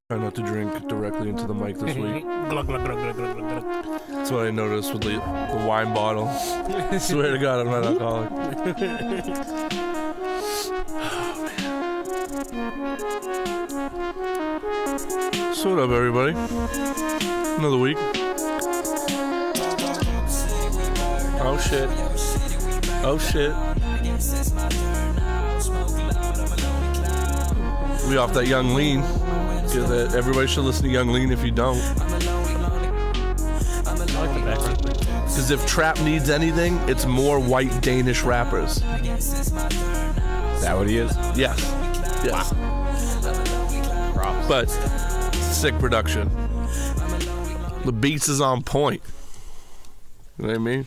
Try not to drink directly into the mic this week. Glug, glug, glug, glug, glug, glug. That's what I noticed with the wine bottle. Swear to God, I'm not alcoholic. So what up, everybody? Another week. Oh shit. Oh shit. We off that Young Lean. Everybody should listen to Young Lean if you don't. Because if trap needs anything, it's more white Danish rappers. Is that what he is? Yes. Yes. Wow. But sick production. The beats is on point. You know what I mean?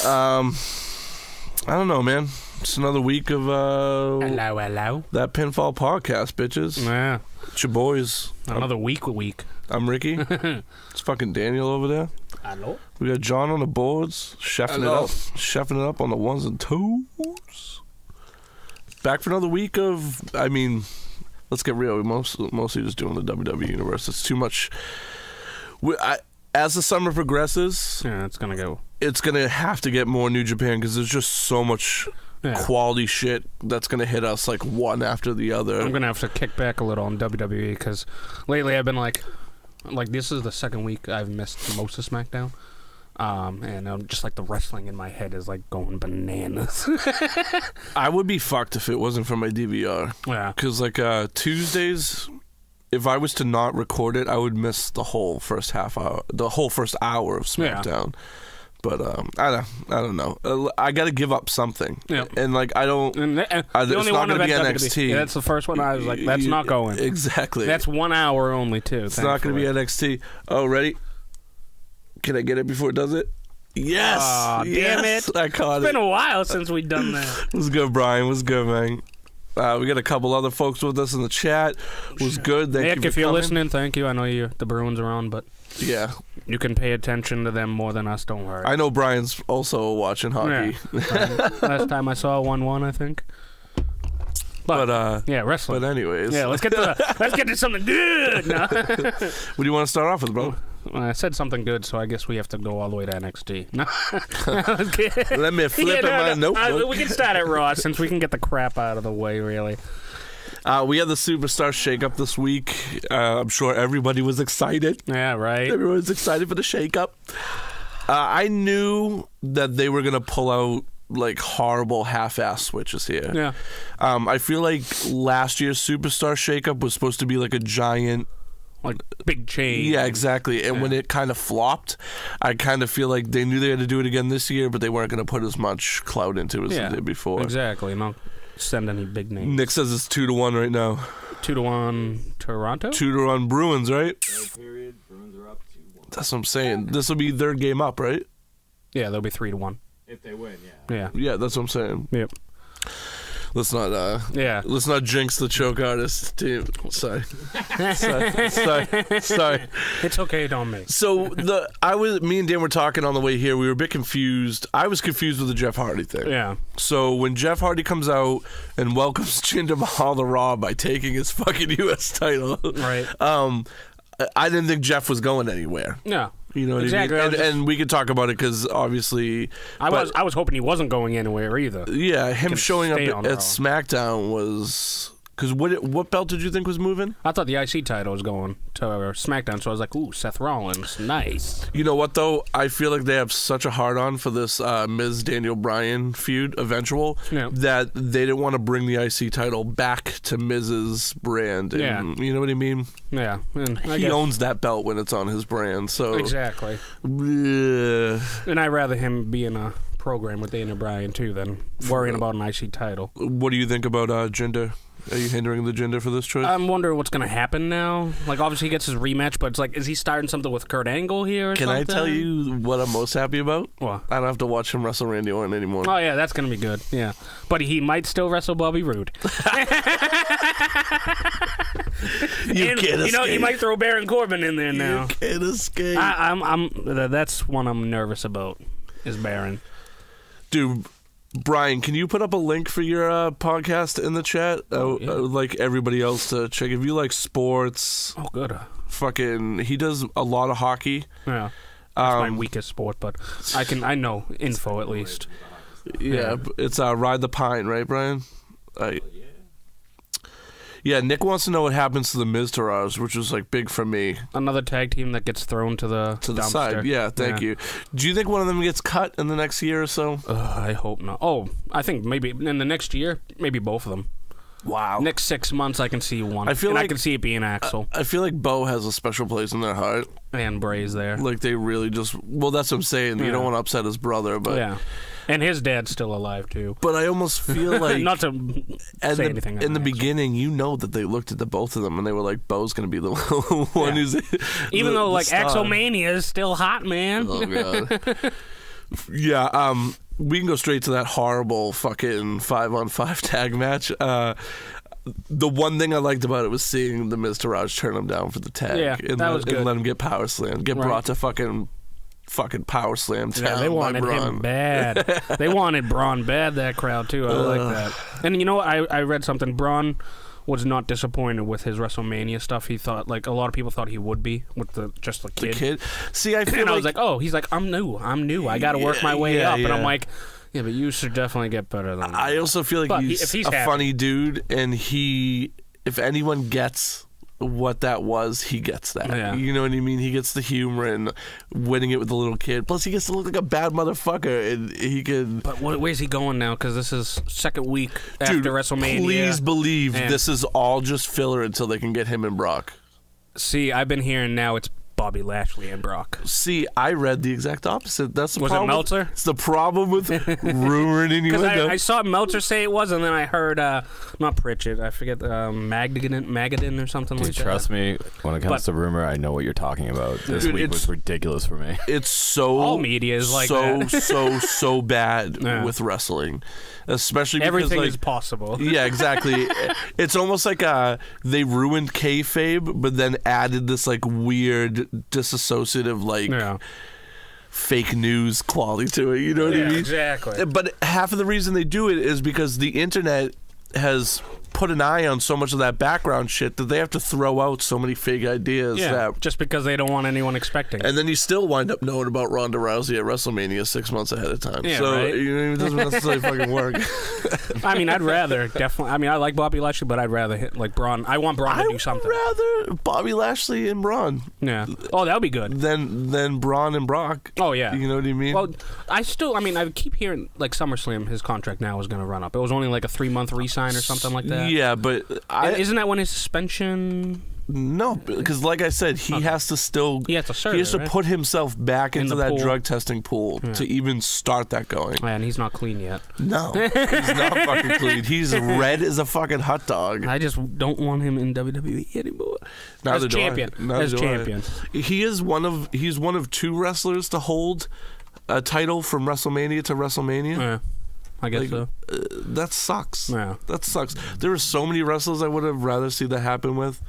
I don't know, man. It's another week of hello. That Pinfall podcast, bitches. Yeah. It's your boys. Another week. I'm Ricky. It's fucking Daniel over there. Hello. We got John on the boards, chefing it up on the ones and twos. Back for another week of, I mean, let's get real. We're mostly just doing the WWE universe. It's too much. As the summer progresses, Yeah, it's gonna go. it's gonna have to get more New Japan because there's just so much quality shit that's gonna hit us like one after the other. I'm gonna have to kick back a little on WWE because lately I've been like this is the second week I've missed most of SmackDown. And just like the wrestling in my head is like going bananas. I would be fucked if it wasn't for my DVR. Yeah. Because like Tuesdays, if I was to not record it, I would miss the whole first half hour, the whole first hour of SmackDown. Yeah. But I don't know. I got to give up something. Yeah. And like I don't. The it's only not one going to be of NXT. Yeah, that's the first one I was like, that's not going. Exactly. That's 1 hour only too. It's not going to be NXT. Oh, ready? Can I get it before it does it? Yes. Aw, damn it. I caught It's been a while since we've done that. What's good, Brian? What's good, man? We got a couple other folks with us in the chat. Was good. Thank you for if you're coming. listening, thank you. I know the Bruins are on, but yeah, you can pay attention to them more than us. Don't worry. I know Brian's also watching hockey. Yeah. Last time I saw 1-1, I think. But yeah, wrestling. But anyways, yeah, let's get to something good. No. What do you want to start off with, bro? I said something good, so I guess we have to go all the way to NXT. No. Let me flip my notebook. We can start at Raw since we can get the crap out of the way, really. We had the Superstar Shakeup this week. I'm sure everybody was excited. Yeah, right. Everyone was excited for the Shakeup. I knew that they were going to pull out like horrible half-ass switches here. Yeah. I feel like last year's Superstar Shakeup was supposed to be like a giant, like big change. Yeah, exactly. And when it kind of flopped, I kind of feel like they knew they had to do it again this year, but they weren't going to put as much clout into it as they did before. Exactly. Not send any big names. Nick says it's 2-1 right now. 2-1 Toronto? 2-1 Bruins, right? Period. Bruins are up 2-1. That's what I'm saying. This will be their game up, right? Yeah, they'll be 3-1. If they win, yeah. Yeah, that's what I'm saying. Yep. Let's not jinx the choke artist team. Sorry. Sorry. It's okay, don't make. So me and Dan were talking on the way here. We were a bit confused. I was confused with the Jeff Hardy thing. Yeah. So when Jeff Hardy comes out and welcomes Jinder Mahal to Raw by taking his fucking U.S. title, right? I didn't think Jeff was going anywhere. No. You know what exactly. I mean? And we could talk about it because obviously... I was hoping he wasn't going anywhere either. Yeah, him showing up at SmackDown was... Because what belt did you think was moving? I thought the IC title was going to SmackDown, so I was like, ooh, Seth Rollins, nice. You know what, though? I feel like they have such a hard-on for this Miz Daniel Bryan feud, eventual, that they didn't want to bring the IC title back to Miz's brand. And, you know what I mean? Yeah. And he owns that belt when it's on his brand, so... Exactly. And I'd rather him be in a program with Daniel Bryan, too, than worrying about an IC title. What do you think about Jinder? Are you hindering the Jinder for this choice? I'm wondering what's going to happen now. Like, obviously he gets his rematch, but it's like, is he starting something with Kurt Angle here or Can something? I tell you what I'm most happy about? What? I don't have to watch him wrestle Randy Orton anymore. Oh, yeah, that's going to be good. Yeah. But he might still wrestle Bobby Roode. You can't escape. You know, he might throw Baron Corbin in there now. You can't escape. That's one I'm nervous about, is Baron. Dude, Brian, can you put up a link for your podcast in the chat? I would like everybody else to check. If you like sports. Oh, good. He does a lot of hockey. Yeah. That's my weakest sport, but I know info at least. Yeah, it's Ride the Pine, right, Brian? Yeah, Nick wants to know what happens to the Miztourage, which was like big for me. Another tag team that gets thrown to the side. Yeah, thank you. Do you think one of them gets cut in the next year or so? I hope not. Oh, I think maybe in the next year, maybe both of them. Wow. Next 6 months, I can see one. I can see it being Axel. I feel like Bo has a special place in their heart. And Bray's there. Like they really just. Well, that's what I'm saying. You don't want to upset his brother, but. Yeah. And his dad's still alive, too. But I almost feel like... Not to say anything. In the beginning, you know that they looked at the both of them and they were like, Bo's going to be the one who's... Even though, like, Axelmania is still hot, man. Oh, God. Yeah, we can go straight to that horrible fucking 5-on-5 tag match. The one thing I liked about it was seeing the Miztourage turn him down for the tag. And let him get power slammed. Brought to fucking power slam town. Yeah, they wanted him bad. They wanted Braun bad, that crowd, too. I like that. And you know what? I read something. Braun was not disappointed with his WrestleMania stuff. He thought, like, a lot of people thought he would be with the kid. See, I feel and I was like, oh, he's like, I'm new. I got to work my way up. And I'm like, yeah, but you should definitely get better than that. I also feel like he's a funny dude, and if anyone gets what that was, he gets that. Yeah. You know what I mean? He gets the humor and winning it with the little kid. Plus, he gets to look like a bad motherfucker, and he can... But where's he going now? Because this is second week after WrestleMania. Please believe this is all just filler until they can get him and Brock. See, I've been hearing now it's Bobby Lashley and Brock. See, I read the exact opposite. That's the problem. Was it Meltzer? It's the problem with rumoring innuendo. I saw Meltzer say it was, and then I heard, not Pritchett, I forget, Magadan or something like that. Trust me, when it comes to rumor, I know what you're talking about. This week was ridiculous for me. It's so... All media is like that. so bad with wrestling. Especially because, everything is possible. Yeah, exactly. It's almost like they ruined kayfabe, but then added this like weird disassociative fake news quality to it. You know what I mean? Exactly. But half of the reason they do it is because the internet has put an eye on so much of that background shit that they have to throw out so many fake ideas. Yeah, just because they don't want anyone expecting. And then you still wind up knowing about Ronda Rousey at WrestleMania 6 months ahead of time. Yeah, so right? it doesn't necessarily fucking work. I mean, I'd rather definitely. I mean, I like Bobby Lashley, but I'd rather hit like Braun. I want Braun to do something. I'd rather Bobby Lashley and Braun. Yeah. Oh, that would be good. Than Braun and Brock. Oh yeah. You know what I mean? Well, I keep hearing like SummerSlam, his contract now is going to run up. It was only like a 3-month re-sign or something like that. Yeah, but isn't that when his suspension? No, because like I said, he has to still... He has to serve. He has to put himself back into that drug testing pool to even start that going. And he's not clean yet. No, he's not fucking clean. He's red as a fucking hot dog. I just don't want him in WWE anymore. As champion. He's one of 2 wrestlers to hold a title from WrestleMania to WrestleMania. Yeah. I guess so. That sucks. Yeah. That sucks. There are so many wrestlers I would have rather see that happen with.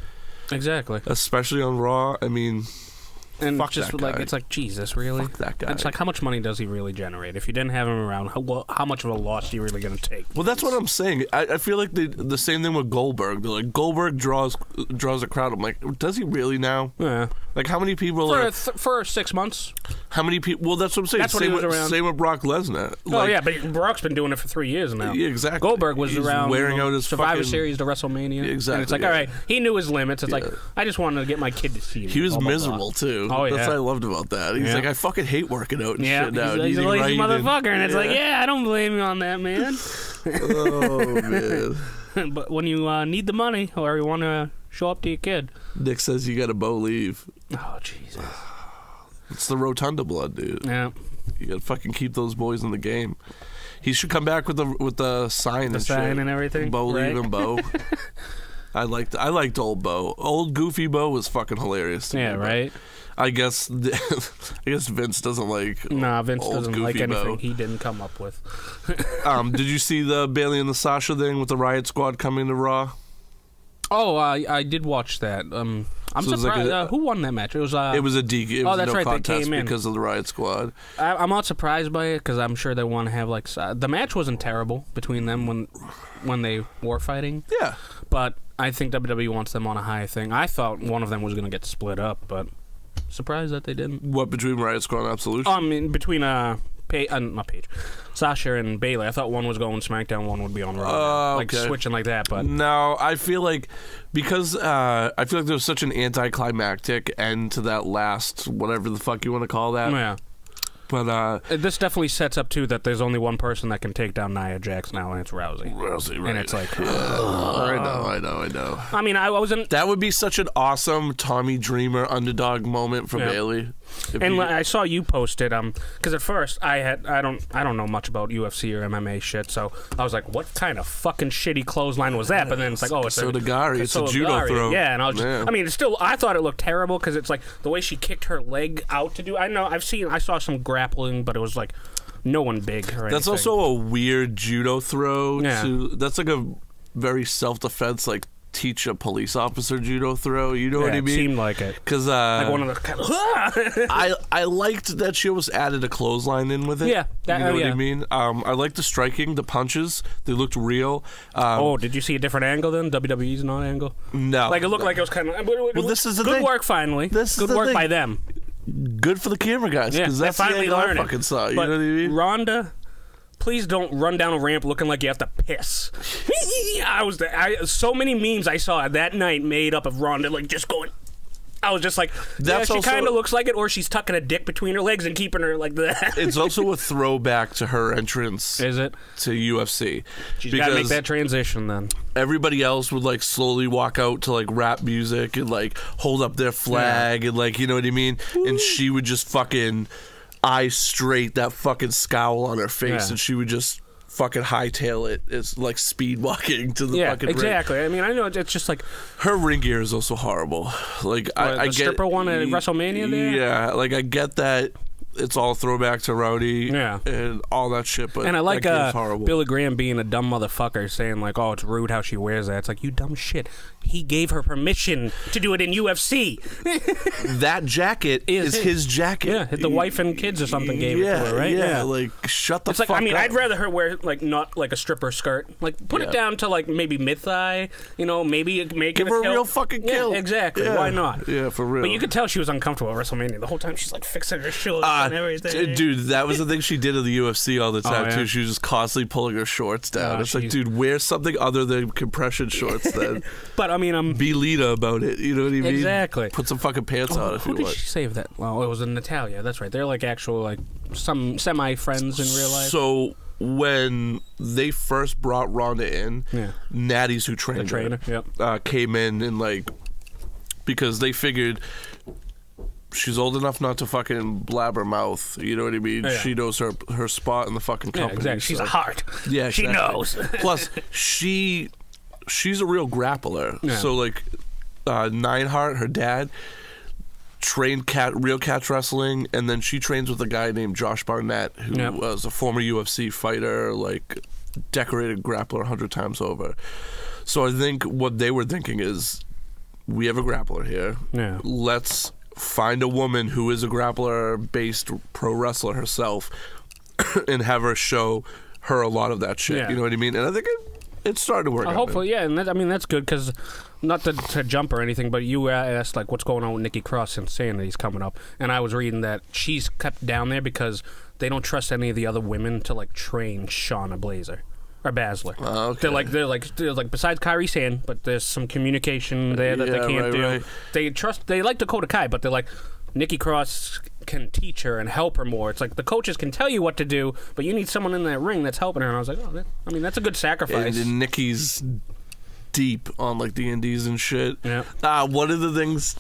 Exactly. Especially on Raw. I mean, and fuck just that like guy. It's like, Jesus, really? Fuck that guy. It's like, how much money does he really generate? If you didn't have him around, how much of a loss are you really going to take? Well, that's what I'm saying. I feel like the same thing with Goldberg. They're like, Goldberg draws a crowd. I'm like, does he really now? Yeah. Like, how many people for 6 months? How many people? Well, that's what I'm saying. That's when he was around. Same with Brock Lesnar. Oh, yeah, but Brock's been doing it for 3 years now. Yeah, exactly. Goldberg was around wearing out his Survivor Series to WrestleMania. Exactly. And it's like, all right, he knew his limits. It's like, I just wanted to get my kid to see him. He was miserable, too. Oh, yeah. That's what I loved about that. He's like, I fucking hate working out and shit now. He's a lazy motherfucker. And it's like, I don't blame you on that, man. Oh, man. But when you need the money or you want to show up to your kid. Nick says you got to Bo leave. Oh, Jesus. It's the Rotunda blood, dude. Yeah. You got to fucking keep those boys in the game. He should come back with the sign and sign shit. And everything. Bo leaving Bo. I liked old Bo. Old goofy Bo was fucking hilarious to me. Yeah, right? I guess Vince doesn't like Nah, Vince old doesn't goofy like anything Bo. he didn't come up with. Did you see the Bayley and the Sasha thing with the Riot Squad coming to Raw? Oh, I did watch that. I'm surprised. Who won that match? It was a DQ. It was that's no right. contest They came in because of the Riot Squad. I'm not surprised by it because I'm sure they want to have like the match wasn't terrible between them when they were fighting. Yeah, but I think WWE wants them on a high thing. I thought one of them was going to get split up, but surprised that they didn't. What, between Riot Squad and Absolution? I mean, between not Paige, Sasha and Bayley. I thought one was going SmackDown, one would be on Raw. Like switching like that, but no, I feel like because I feel like there was such an anticlimactic end to that last whatever the fuck you want to call that. Yeah. But this definitely sets up too that there's only one person that can take down Nia Jax now, and it's Rousey. Rousey, right? And it's like, I know. I mean, I wasn't. That would be such an awesome Tommy Dreamer underdog moment for Bayley. And I saw you post it, because at first I don't know much about UFC or MMA shit, so I was like, what kind of fucking shitty clothesline was that? But then it's like, oh, it's Sodagari. It's a judo throw. Yeah, and I was just, I mean, it's still, I thought it looked terrible because it's like the way she kicked her leg out to do. I saw some grappling, but it was like no one big or anything. That's also a weird judo throw. Yeah. That's like a very self-defense, like teach a police officer judo throw. You know what I mean? It seemed like it. Because like one of the kind of I liked that she almost added a clothesline in with it. Yeah, you know what I mean. I liked the striking, the punches. They looked real. Did you see a different angle then? WWE's not angle. No, like it looked like it was kind of. Well, this is the good thing. work finally. Good work by them. Good for the camera guys, because that's finally the angle I learning. fucking saw. You but know what I mean? Rhonda, please don't run down a ramp looking like you have to piss. So many memes I saw that night made up of Rhonda like just going. I was just like, she kind of looks like it, or she's tucking a dick between her legs and keeping her like that. It's also a throwback to her entrance. Is it? To UFC. She's got to make that transition then. Everybody else would like slowly walk out to like rap music and like hold up their flag and like, you know what I mean? Woo. And she would just fucking eyes straight, that fucking scowl on her face, and she would just fucking hightail it. It's like speed walking to the fucking ring. Exactly. I mean, I know it's just like her ring gear is also horrible. Like I get stripper one at WrestleMania there. Yeah, like I get that it's all throwback to Rowdy and all that shit, but and I like Billy Graham being a dumb motherfucker saying like, oh, it's rude how she wears that. It's like, you dumb shit. He gave her permission to do it in UFC. That jacket is his jacket. Yeah, the wife and kids or something gave it to her, right? Yeah, like shut the fuck up. I mean, I'd rather her wear like not like a stripper skirt. Like put it down to like maybe mid-thigh, you know, maybe make give her a real fucking kill. Yeah, exactly. Yeah. Why not? Yeah, for real. But you could tell she was uncomfortable at WrestleMania. The whole time she's like fixing her shoulders and everything. Dude, that was the thing she did at the UFC all the time too. She was just constantly pulling her shorts down. It's like, dude, wear something other than compression shorts then. But I mean, be Lita about it. You know what I mean? Exactly. Put some fucking pants on if you want. Who did she save that? Well, it was Natalia. That's right. They're like actual like some semi-friends in real life. So when they first brought Ronda in, Natty's who trained her, came in and like because they figured she's old enough not to fucking blab her mouth. You know what I mean? Yeah. She knows her spot in the fucking company. Yeah, exactly. She's a heart. Yeah, she knows. Plus, she's a real grappler. Yeah. So like, Neidhart, her dad, trained real catch wrestling, and then she trains with a guy named Josh Barnett, who was a former UFC fighter, like decorated grappler 100 times over. So I think what they were thinking is, we have a grappler here. Yeah. Let's find a woman who is a grappler-based pro wrestler herself and have her show her a lot of that shit. Yeah. You know what I mean? And I think it's starting to work out. Hopefully, and that's good because not to jump or anything, but you asked like what's going on with Nikki Cross and saying that he's coming up, and I was reading that she's kept down there because they don't trust any of the other women to like train Shayna Baszler. Or Baszler. They're like besides Kairi Sane, but there's some communication there that they can't do. Right. They like Dakota Kai, but they're like Nikki Cross can teach her and help her more. It's like the coaches can tell you what to do, but you need someone in that ring that's helping her. And I was like, that's a good sacrifice. And Nikki's deep on like the indies and shit. Yeah. One of the things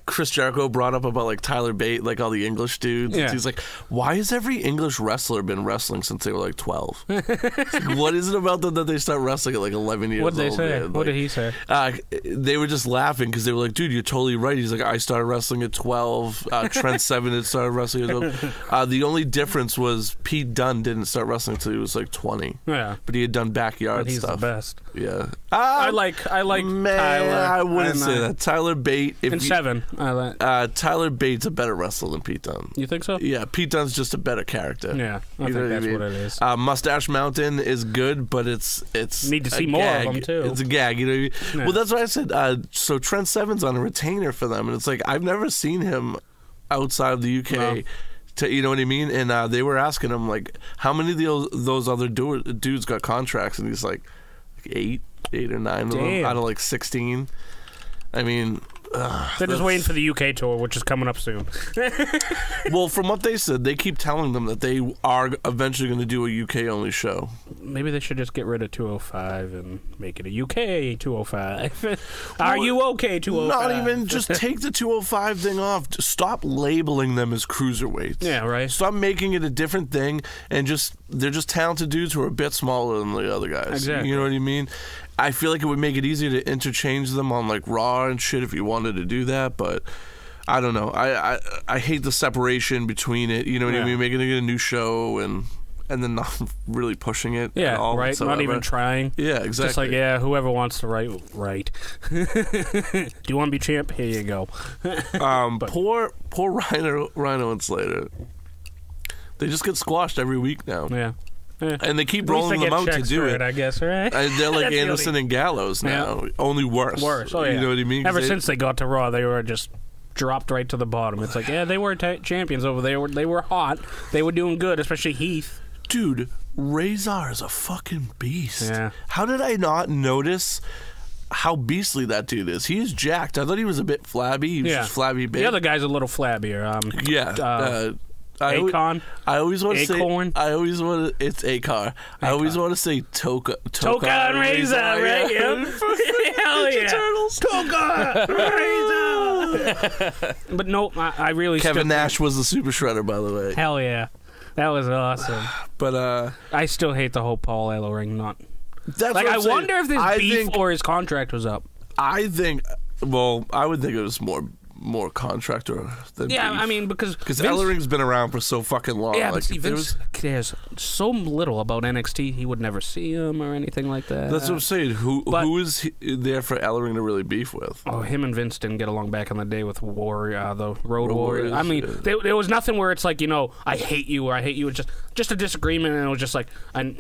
Chris Jericho brought up about like Tyler Bate, like all the English dudes. Yeah. He's like, why has every English wrestler been wrestling since they were like 12? Like, what is it about them that they start wrestling at like 11 years old? What did they say? What did he say? They were just laughing because they were like, dude, you're totally right. He's like, I started wrestling at 12. Trent Seven had started wrestling at 12. The only difference was Pete Dunne didn't start wrestling until he was like 20. Yeah. But he had done backyard he's stuff. He's the best. Yeah. I like man, Tyler. I wouldn't say that. Tyler Bate. And 7. I like. Tyler Bate's a better wrestler than Pete Dunne. You think so? Yeah, Pete Dunne's just a better character. Yeah, I think that's what it is. Mustache Mountain is good, but it's need to see more gag. of them too. It's a gag, you know what I mean? Yeah. Well, that's what I said. So Trent Seven's on a retainer for them, and it's like I've never seen him outside of the UK. No. You know what I mean? And they were asking him like, how many of those other dudes got contracts, and he's like 8 or 9 of them out of like 16. I mean, they're just waiting for the UK tour, which is coming up soon. Well, from what they said, they keep telling them that they are eventually going to do a UK only show. Maybe they should just get rid of 205 and make it a UK 205. Are you okay 205? Not even just take the 205 thing off. Just stop labeling them as cruiserweights. Yeah, right. Stop making it a different thing, and they're just talented dudes who are a bit smaller than the other guys. Exactly. You know what I mean? I feel like it would make it easier to interchange them on like Raw and shit if you wanted to do that, but I don't know. I hate the separation between it. You know what I mean? Making it a new show and then not really pushing it. Yeah, at all right. whatsoever. Not even trying. Yeah, exactly. Just like whoever wants to write. Do you want to be champ? Here you go. Poor Rhino and Slater. They just get squashed every week now. Yeah. And they keep rolling them out to do it. I guess, right? They're like Anderson and Gallows now, only worse. Oh, yeah. You know what I mean? Ever since they got to Raw, they were just dropped right to the bottom. It's like, they were champions over there. They were hot. They were doing good, especially Heath. Dude, Razor is a fucking beast. Yeah. How did I not notice how beastly that dude is? He is jacked. I thought he was a bit flabby. He was just flabby big. The other guy's a little flabbier. Akon. I always want to say. Acorn. I always want to. It's Akar. I always want to say Toka and Razor, right? Yep. Hell yeah. Turtles. Toka Razor. But no, I really. Kevin Nash was the Super Shredder, by the way. Hell yeah, that was awesome. But I still hate the whole Paul Ellering not. That's like what I I'm saying. wonder if this beef or his contract was up. I think. Well, I would think it was more contractor than beef. I mean because Ellering's been around for so fucking long. Yeah, but see, Vince cares so little about NXT. He would never see him or anything like that. That's what I'm saying. Who is there for Ellering to really beef with? Oh, him and Vince didn't get along back in the day with the Road Warriors. I mean, yeah. there was nothing where it's like, I hate you or I hate you. It's just a disagreement, and it was just like I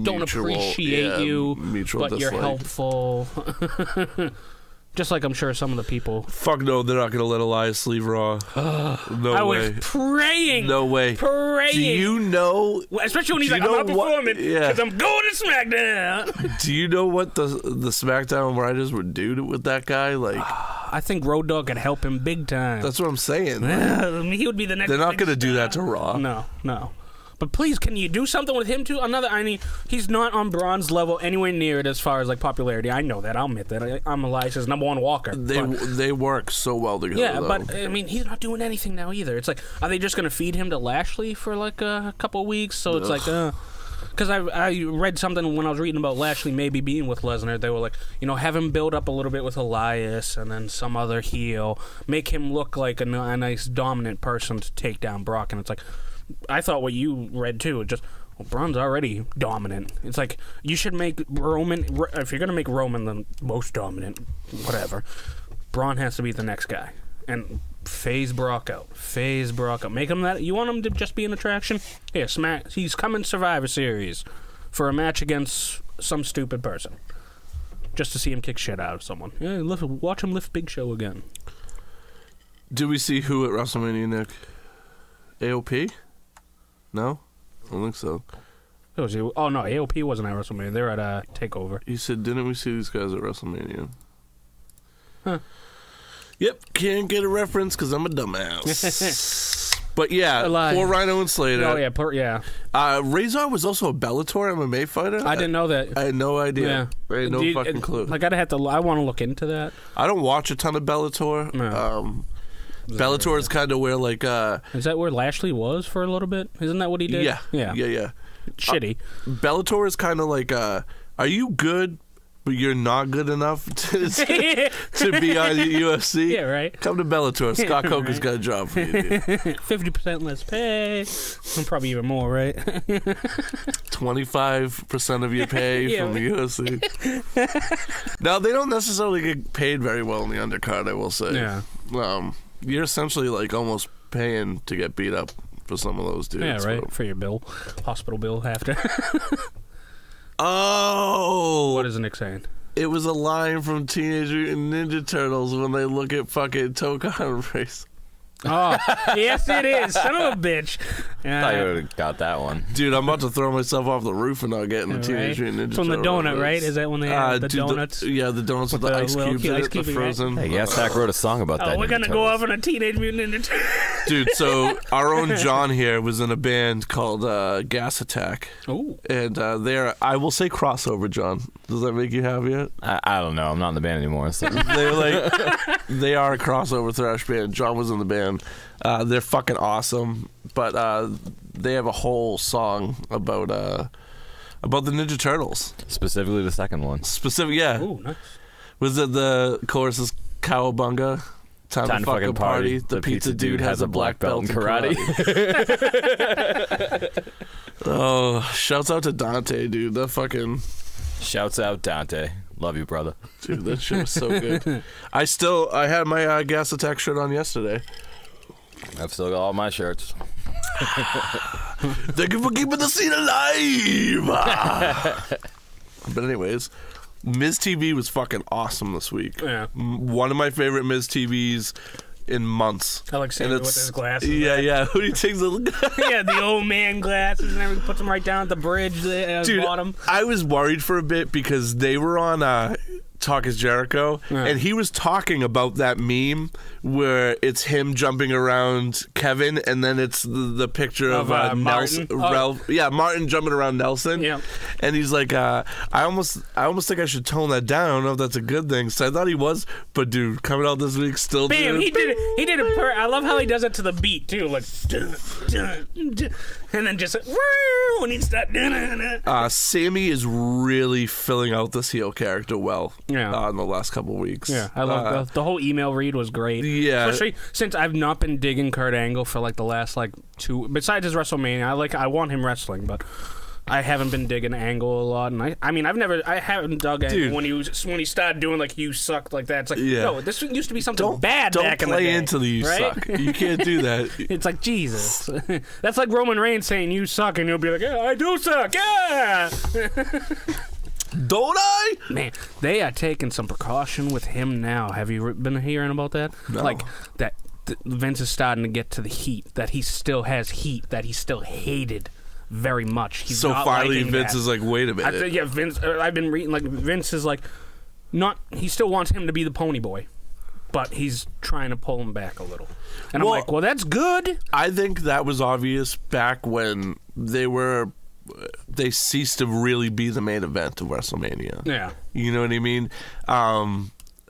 don't appreciate you, but dislike. You're helpful. Just like I'm sure some of the people. Fuck no, they're not going to let Elias leave Raw. No I way. was praying. No way. Praying. Do you know? Especially when he's like, I'm not performing because I'm going to SmackDown. Do you know what the SmackDown writers would do with that guy? Like, I think Road Dogg could help him big time. That's what I'm saying. He would be the next. They're not going to do that to Raw. No. But please, can you do something with him too? I mean, he's not on Braun's level anywhere near it as far as like popularity. I know that. I'll admit that. I'm Elias's #1 walker. They work so well together. Yeah, though. but I mean, he's not doing anything now either. It's like, are they just going to feed him to Lashley for like a couple of weeks? So it's like, because I read something when I was reading about Lashley maybe being with Lesnar. They were like, have him build up a little bit with Elias and then some other heel, make him look like a nice dominant person to take down Brock. And it's like, I thought what you read too. Just Braun's already dominant. It's like you should make Roman. If you're gonna make Roman the most dominant, whatever, Braun has to be the next guy and phase Brock out. Make him that. You want him to just be an attraction? Here, he's coming Survivor Series for a match against some stupid person, just to see him kick shit out of someone. Yeah, watch him lift Big Show again. Did we see who at WrestleMania, Nick? AOP? No? I don't think so. Oh, no, AOP wasn't at WrestleMania. They were at TakeOver. He said, didn't we see these guys at WrestleMania? Huh. Yep, can't get a reference because I'm a dumbass. But yeah, poor Rhino and Slater. Oh, yeah. Razor was also a Bellator MMA fighter? I didn't know that. I had no idea. Yeah. I had no fucking clue. I want to look into that. I don't watch a ton of Bellator. No. Bellator is kind of where like is that where Lashley was for a little bit? Isn't that what he did? Yeah. Shitty. Bellator is kind of like are you good but you're not good enough to be on the UFC. Yeah, right. Come to Bellator. Scott Coker's got a job for you, dude. 50% less pay. Probably even more, right? 25% of your pay from the UFC. Now, they don't necessarily get paid very well in the undercard, I will say. Yeah. You're essentially like almost paying to get beat up for some of those dudes. Yeah, right. For your bill. Hospital bill after. Oh! What is Nick saying? It was a line from Teenage Mutant Ninja Turtles when they look at fucking Tokon Race. Oh, yes it is. Son of a bitch. I thought you would have got that one. Dude, I'm about to throw myself off the roof and not getting the Teenage Mutant Ninja Turtles. From the donut, right? Is that when they have the donuts? The donuts with the ice cubes in it, the frozen. Hey, Zach wrote a song about that. We're going to go off on a Teenage Mutant Ninja Turtles. Dude, so our own John here was in a band called Gas Attack. Ooh. And they're, I will say crossover, John. Does that make you happy? I don't know. I'm not in the band anymore. So. They are a crossover thrash band. John was in the band. They're fucking awesome, but they have a whole song about the Ninja Turtles. Specifically the second one. Yeah. Ooh, nice. Was it the chorus is Cowabunga? Time to fucking party. The pizza dude has a black belt in karate. Oh, shouts out to Dante, dude. That fucking... Shouts out Dante. Love you, brother. Dude, that shit was so good. I had my Gas Attack shirt on yesterday. I've still got all my shirts. Thank you for keeping the scene alive. But anyways, Miz TV was fucking awesome this week. Yeah. One of my favorite Miz TVs in months. I like seeing with his glasses. Yeah. Who do you think? Yeah, the old man glasses and everything. Puts them right down at the bridge at the bottom. I was worried for a bit because they were on Talk is Jericho, and he was talking about that meme where it's him jumping around Kevin, and then it's the picture of Nelson, Martin jumping around Nelson. Yeah, and he's like, I almost think I should tone that down. I don't know if that's a good thing. So I thought he was, but dude, coming out this week still. Bam! He did it. He did it. I love how he does it to the beat too, like, and then just when he starts doing it. Sammy is really filling out this heel character well. Yeah. In the last couple of weeks. Yeah, I love the whole email read was great. Yeah, especially since I've not been digging Kurt Angle for like the last like 2. Besides his WrestleMania, I want him wrestling, but I haven't been digging Angle a lot. And I haven't dug Angle when he started doing like "you suck" like that. It's like no, this used to be something bad back in the day. Don't play into the "you suck." You can't do that. It's like Jesus. That's like Roman Reigns saying "you suck," and you'll be like, "Yeah, I do suck." Yeah. Don't I? Man, they are taking some precaution with him now. Have you been hearing about that? No. Like that Vince is starting to get to the heat, that he still has heat, that he still hated very much. He's so not finally that. Vince is like, wait a minute. Vince. I've been reading like Vince is like, not. He still wants him to be the pony boy, but he's trying to pull him back a little. And I'm like, well, that's good. I think that was obvious back when they ceased to really be the main event of WrestleMania. Yeah. You know what I mean?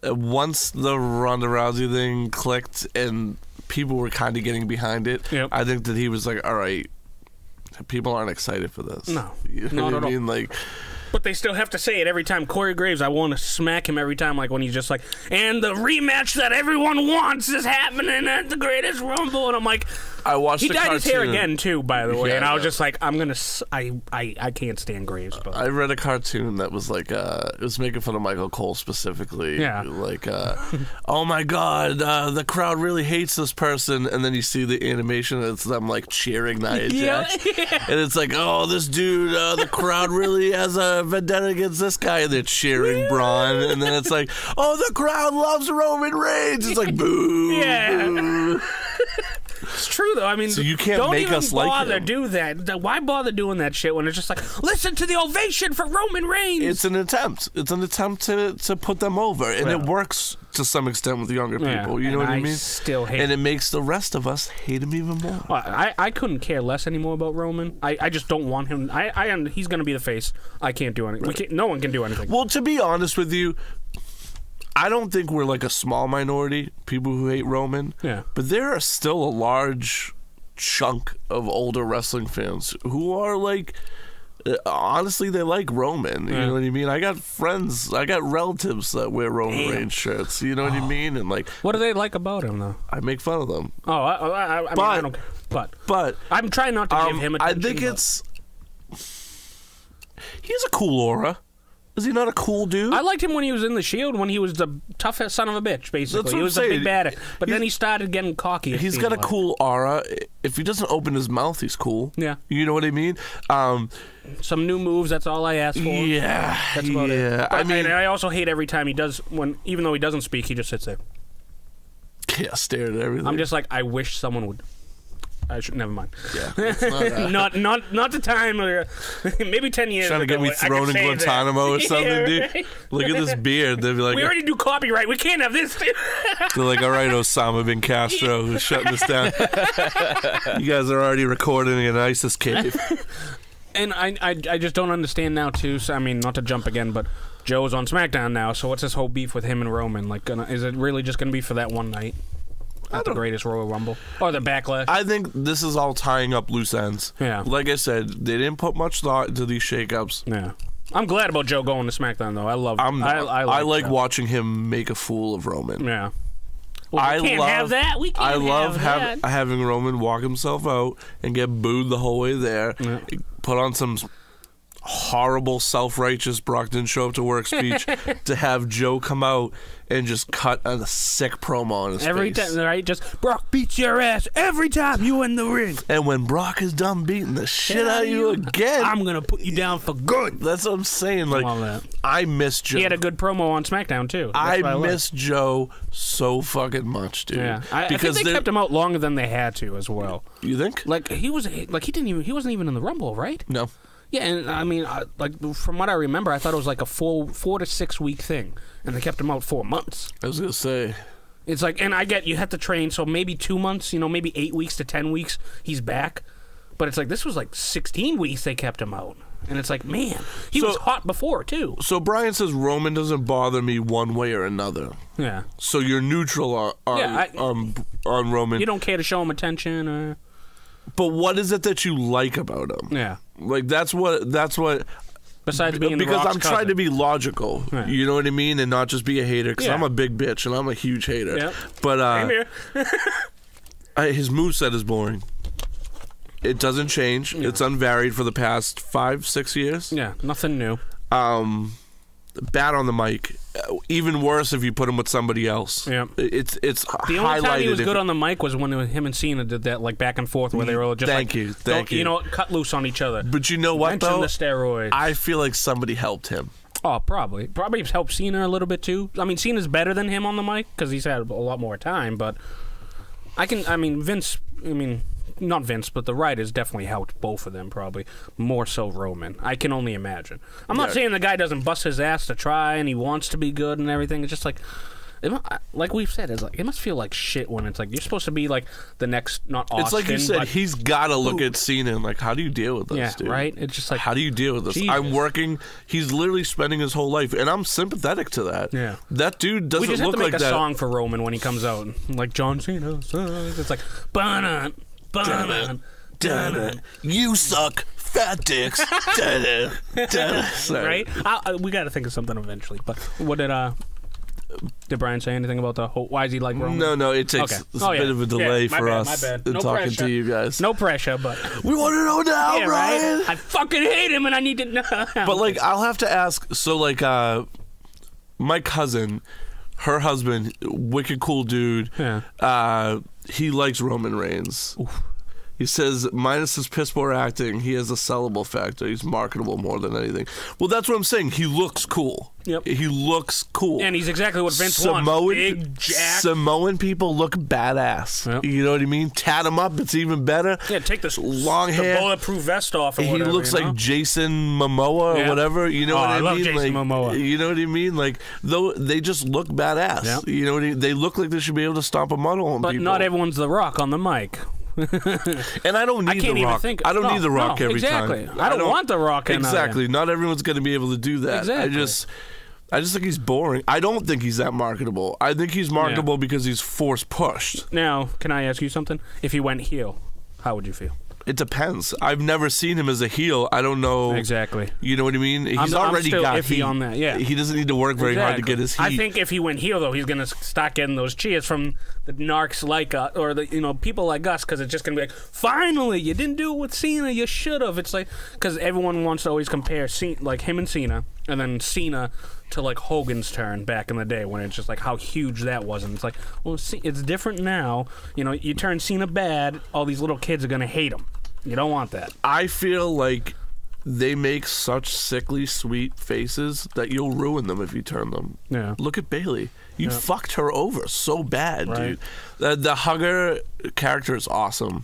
Once the Ronda Rousey thing clicked and people were kind of getting behind it, I think that he was like, all right, people aren't excited for this. No. You know what I mean? Like, but they still have to say it every time. Corey Graves, I want to smack him every time, like when he's just like, and the rematch that everyone wants is happening at the Greatest Rumble. And I'm like, I watched he dyed his hair again, too, by the way. And I was just like, I can't stand Graves. But I read a cartoon that was like, it was making fun of Michael Cole specifically. Yeah. Like, oh my God, the crowd really hates this person. And then you see the animation, and it's them like cheering Nia Jax. Yeah. And it's like, oh, this dude, the crowd really has a vendetta against this guy, and they're cheering Braun, and then it's like, oh, the crowd loves Roman Reigns. It's like, boo. Yeah. Boo. It's true though. I mean, so you can't make us like him. Don't even bother do that. Why bother doing that shit when it's just like, listen to the ovation for Roman Reigns? It's an attempt. It's an attempt to put them over, and it works to some extent with younger people. You know what I mean? Still hate and it makes the rest of us hate him even more. I couldn't care less anymore about Roman. I just don't want him. He's going to be the face. I can't do anything. Right. No one can do anything. Well, to be honest with you, I don't think we're like a small minority, people who hate Roman. Yeah. But there are still a large chunk of older wrestling fans who are like honestly, they like Roman. You know what I mean? I got friends, I got relatives that wear Roman Reigns shirts. You know what I mean? And like, what do they like about him though? I make fun of them. Oh, I mean, I don't care. But I'm trying not to give him attention. I think he has a cool aura. Is he not a cool dude? I liked him when he was in the Shield, when he was the toughest son of a bitch, basically. That's what he was I'm a saying. big bad. But then he started getting cocky. He's got a cool aura. If he doesn't open his mouth, he's cool. Yeah. You know what I mean? Some new moves, that's all I asked for. Yeah. That's about it. I mean, I also hate every time he does, even though he doesn't speak, he just sits there. Yeah, stare at everything. I'm just like, I wish someone would. I should. Never mind. Yeah, it's not the time. Maybe 10 years. Trying to get me thrown in Guantanamo or something, yeah, dude. Look at this beard. They'd be like, we already do copyright. We can't have this. They're like, all right, Osama bin Castro, who's shutting this down. You guys are already recording in an ISIS cave. And I just don't understand now too. So I mean, not to jump again, but Joe's on SmackDown now. So what's this whole beef with him and Roman? Like, is it really just gonna be for that one night? At the greatest Royal Rumble or the Backlash? I think this is all tying up loose ends. Yeah. Like I said, they didn't put much thought into these shakeups. Yeah. I'm glad about Joe going to SmackDown though. I love. I like watching him make a fool of Roman. Yeah. Well, we can't have that. We can't having Roman walk himself out and get booed the whole way there. Yeah. Put on some horrible self-righteous Brock didn't show up to work speech to have Joe come out and just cut a sick promo on his every face. Time, right? Just Brock beats your ass every time you in the ring. And when Brock is done beating the shit out of you again, I'm gonna put you down for good. That's what I'm saying. Like, I miss Joe. He had a good promo on SmackDown too. I miss Joe so fucking much, dude. Yeah, I think they kept him out longer than they had to as well. You think? Like he wasn't even in the Rumble, right? No. Yeah, and I mean, from what I remember, I thought it was like a 4 to 6 week thing, and they kept him out 4 months. I was gonna say, it's like, and I get you have to train, so maybe 2 months, maybe 8 weeks to 10 weeks, he's back. But it's like this was like 16 weeks they kept him out, and it's like, man, he was hot before too. So Brian says Roman doesn't bother me one way or another. Yeah. So you're neutral on Roman. You don't care to show him attention, or. But what is it that you like about him? Yeah. Like, that's what... Besides being because the I'm trying to be logical, right. You know what I mean? And not just be a hater, because I'm a big bitch, and I'm a huge hater. Yep. But Same here. his moveset is boring. It doesn't change. Yeah. It's unvaried for the past 5-6 years. Yeah, nothing new. Bad on the mic. Even worse if you put him with somebody else. Yeah. It's the only time he was good on the mic was when him and Cena did that like back and forth where they were just thank you. Cut loose on each other. But you know what though? The steroids. I feel like somebody helped him. Oh, probably helped Cena a little bit too. I mean, Cena's better than him on the mic because he's had a lot more time. But Vince. Not Vince, but the writers definitely helped both of them, probably. More so Roman. I can only imagine. I'm not saying the guy doesn't bust his ass to try and he wants to be good and everything. It's just like we've said, it must feel like shit when it's like you're supposed to be like the next, not Austin. It's like you said, he's got to look at Cena and like, how do you deal with this, dude? Right? It's just like, how do you deal with this? Jesus. I'm working. He's literally spending his whole life, and I'm sympathetic to that. Yeah. That dude doesn't look like that. We just have to make a song for Roman when he comes out. Like John Cena. It's like, ba-na, ba-na. You suck, fat dicks. Right? We got to think of something eventually. But what did Brian say anything about the whole? Why is he like Roman? No. It takes a bit of a delay for us in talking to you guys. No pressure, but we want to know now, Brian. Right? I fucking hate him, and I need to know. But like, I'll have to ask. So like, my cousin, her husband, wicked cool dude. Yeah. He likes Roman Reigns. Oof. He says, minus his piss poor acting, he has a sellable factor. He's marketable more than anything. Well, that's what I'm saying. He looks cool. Yep. He looks cool. And he's exactly what Vince wants. Big, jack. Samoan people look badass. Yep. You know what I mean? Tat him up. It's even better. Yeah, take this long hair. The bulletproof vest off or whatever. He looks like Jason Momoa or whatever. You know what I mean? I love Jason Momoa. You know what I mean? Like, though they just look badass. Yep. You know what I mean? They look like they should be able to stomp a muddle on people. But not everyone's The Rock on the mic. And I don't need The Rock. I don't need The Rock every time. I don't want The Rock. Exactly. Not everyone's going to be able to do that. Exactly. I just think he's boring. I don't think he's that marketable. I think he's marketable because he's force pushed. Now, can I ask you something? If he went heel, how would you feel? It depends. I've never seen him as a heel. I don't know exactly. You know what I mean? He's I'm already still got iffy heat on that. Yeah, he doesn't need to work very hard to get his heat. I think if he went heel though, he's gonna start getting those cheers from the narcs like us, or the people like us, because it's just gonna be like, finally, you didn't do it with Cena, you should have. It's like, because everyone wants to always compare like him and Cena, and then Cena to like Hogan's turn back in the day, when it's just like how huge that was, and it's like, well, see, it's different now. You turn Cena bad, all these little kids are gonna hate him. You don't want that. I feel like they make such sickly sweet faces that you'll ruin them if you turn them. Yeah. Look at Bayley. You fucked her over so bad, right. dude. The hugger character is awesome.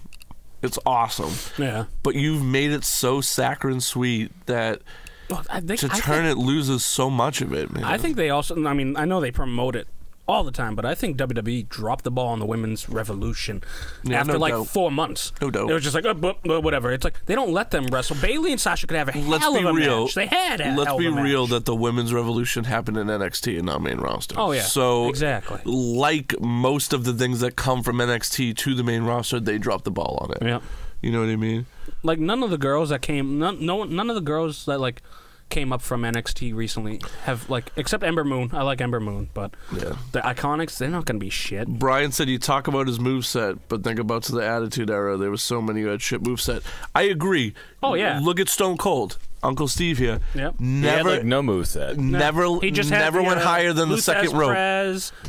It's awesome. Yeah. But you've made it so saccharine sweet that it loses so much of it, man. I think they also, I know they promote it all the time, but I think WWE dropped the ball on the women's revolution after 4 months. No doubt. It was just like, whatever. It's like, they don't let them wrestle. Bayley and Sasha could have a hell of a match. They had a hell of a match. Let's be real that the women's revolution happened in NXT and not main roster. Oh, yeah. So, exactly. Like most of the things that come from NXT to the main roster, they dropped the ball on it. Yeah. You know what I mean? Like, none of the girls that came, none of the girls that, like, came up from NXT recently have, like, except Ember Moon. I like Ember Moon, but the Iconics, they're not going to be shit. Brian said you talk about his moveset, but think about the Attitude Era. There was so many who had shit moveset. I agree. Oh, yeah. Look at Stone Cold. Uncle Steve here. Yep. Never, he had, no moveset. Never, he just never went higher than the second rope.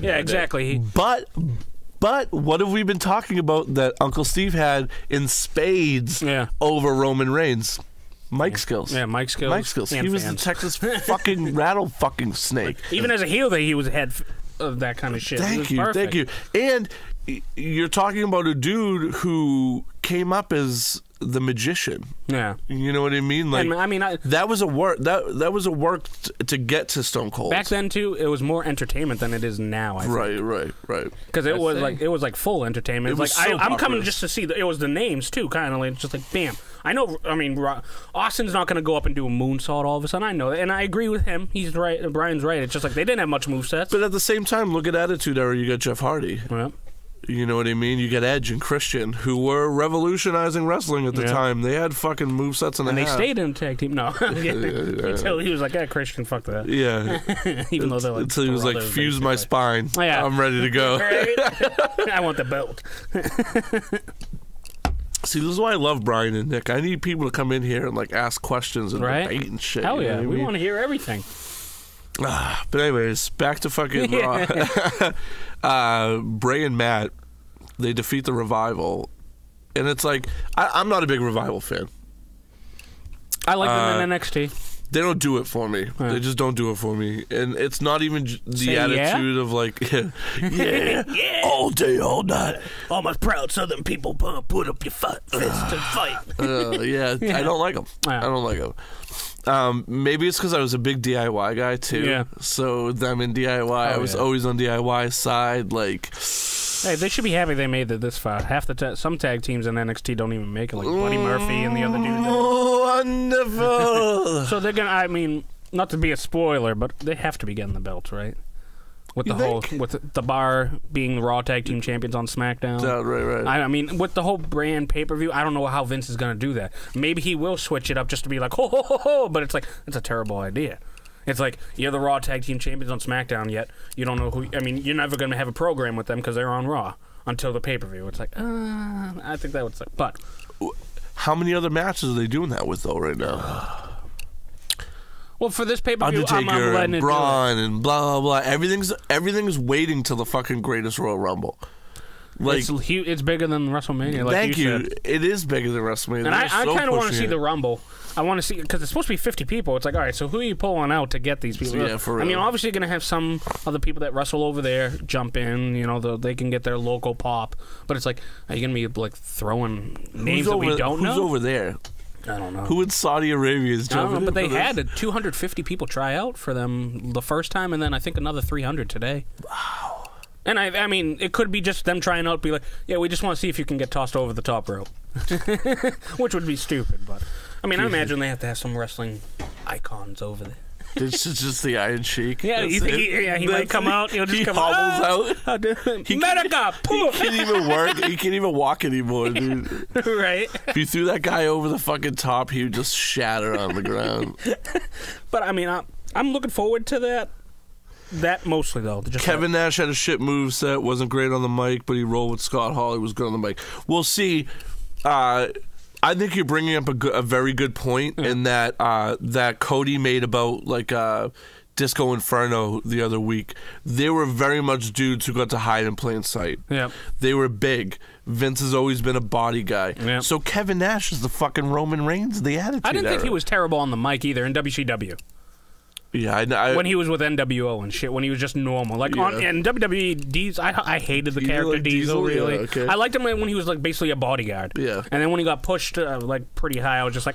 Yeah, exactly. But what have we been talking about that Uncle Steve had in spades over Roman Reigns? Mic skills. Yeah, mic skills. Mic skills. He was the Texas fucking rattle fucking snake. Even as a heel, he was head of that kind of shit. Thank you. And you're talking about a dude who came up as the magician. Yeah. You know what I mean? Like, that was a work. That was a work to get to Stone Cold. Back then too, it was more entertainment than it is now. I think. Right. Because it was like full entertainment. It was like I'm coming just to see. It was the names too, kind of like just like bam. I know. Austin's not going to go up and do a moonsault all of a sudden. I know that, and I agree with him. He's right. Brian's right. It's just like they didn't have much movesets. But at the same time, look at Attitude Era. You got Jeff Hardy. Yeah. You know what I mean? You got Edge and Christian, who were revolutionizing wrestling at the time. They had fucking movesets and they stayed in a tag team. No. Until he was like, Christian, fuck that. Yeah. Even though they're like, until he was like, fuse my spine. Yeah. I'm ready to go. I want the belt. See, this is why I love Brian and Nick. I need people to come in here and like ask questions and debate and shit. Hell yeah. We want to hear everything. But anyways, back to fucking Raw. Bray and Matt, they defeat the Revival. And it's like, I'm not a big Revival fan. I like them in NXT. They don't do it for me. They just don't do it for me. And it's not even the attitude of like, yeah, all day, all night. All my proud Southern people put up your fist and fight. I don't like them. I don't like them. Maybe it's because I was a big DIY guy too. Yeah. So them in DIY, I was always on DIY side. Like, hey, they should be happy they made it this far. Half the some tag teams in NXT don't even make it, like Buddy Murphy and the other dude. Wonderful. So they're gonna. Not to be a spoiler, but they have to be getting the belts, right? With the Bar being the Raw Tag Team Champions on SmackDown. Right. With the whole brand pay-per-view, I don't know how Vince is going to do that. Maybe he will switch it up just to be like, ho, ho, ho, ho, but it's like, it's a terrible idea. It's like, you're the Raw Tag Team Champions on SmackDown, yet you don't know who... you're never going to have a program with them because they're on Raw until the pay-per-view. It's like, I think that would... But... How many other matches are they doing that with, though, right now? Well, for this pay-per-view, Undertaker I'm and Braun and blah, blah, blah. Everything's waiting till the fucking greatest Royal Rumble. Like, it's bigger than WrestleMania. Like thank you. Said. It is bigger than WrestleMania. And I kind of want to see the Rumble. I want to see, because it's supposed to be 50 people. It's like, all right, so who are you pulling out to get these people? Yeah, for real. Obviously you're going to have some other people that wrestle over there jump in. They can get their local pop. But it's like, are you going to be like throwing names that we don't know? Who's over there? I don't know. Who in Saudi Arabia is jumping in? I don't know, but they had 250 people try out for them the first time, and then I think another 300 today. Wow. And it could be just them trying out, be like, yeah, we just want to see if you can get tossed over the top rope. Which would be stupid, but... I imagine they have to have some wrestling icons over there. It's just the Iron Sheik. Yeah, he might come out. He'll just come hobbles out. Medica, poof. He can't even work. He can't even walk anymore, dude. Right. If you threw that guy over the fucking top, he would just shatter on the ground. But I mean, I'm looking forward to that. That mostly though. Kevin Nash had a shit moveset, wasn't great on the mic, but he rolled with Scott Hall. He was good on the mic. We'll see. I think you're bringing up a very good point in that that Cody made about like Disco Inferno the other week. They were very much dudes who got to hide in plain sight. Yeah, they were big. Vince has always been a body guy. Yep. So Kevin Nash is the fucking Roman Reigns of the Attitude I didn't think Era. he was terrible on the mic either in WCW. Yeah, when he was with NWO and shit, when he was just normal, like in WWE, I hated the character like Diesel really. Yeah, okay. I liked him when he was like basically a bodyguard. Yeah, and then when he got pushed like pretty high, I was just like,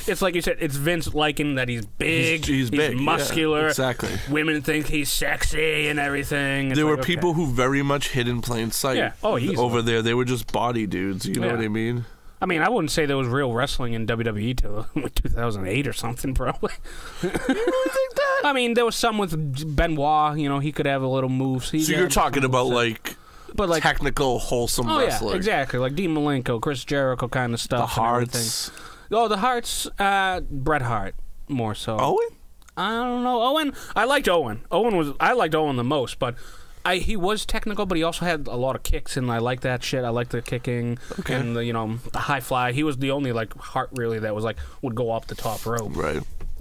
It's like you said, it's Vince liking that he's big, he's big, muscular. Yeah, exactly. Women think he's sexy and everything. It's there were people who very much hid in plain sight. Yeah. Oh, over there, they were just body dudes. You know what I mean? I mean, I wouldn't say there was real wrestling in WWE till like 2008 or something, probably. You really think that? I mean, there was some with Benoit. You know, he could have a little moves. So you're talking about like technical, wholesome wrestling. Yeah, exactly. Like Dean Malenko, Chris Jericho kind of stuff. The Harts. Oh, the Harts. Bret Hart more so. Owen? I don't know. Owen. I liked Owen. I liked Owen the most, but. He was technical, but he also had a lot of kicks, and I like that shit. I like the kicking and the high fly. He was the only like Hart really that was like would go off the top rope. Right.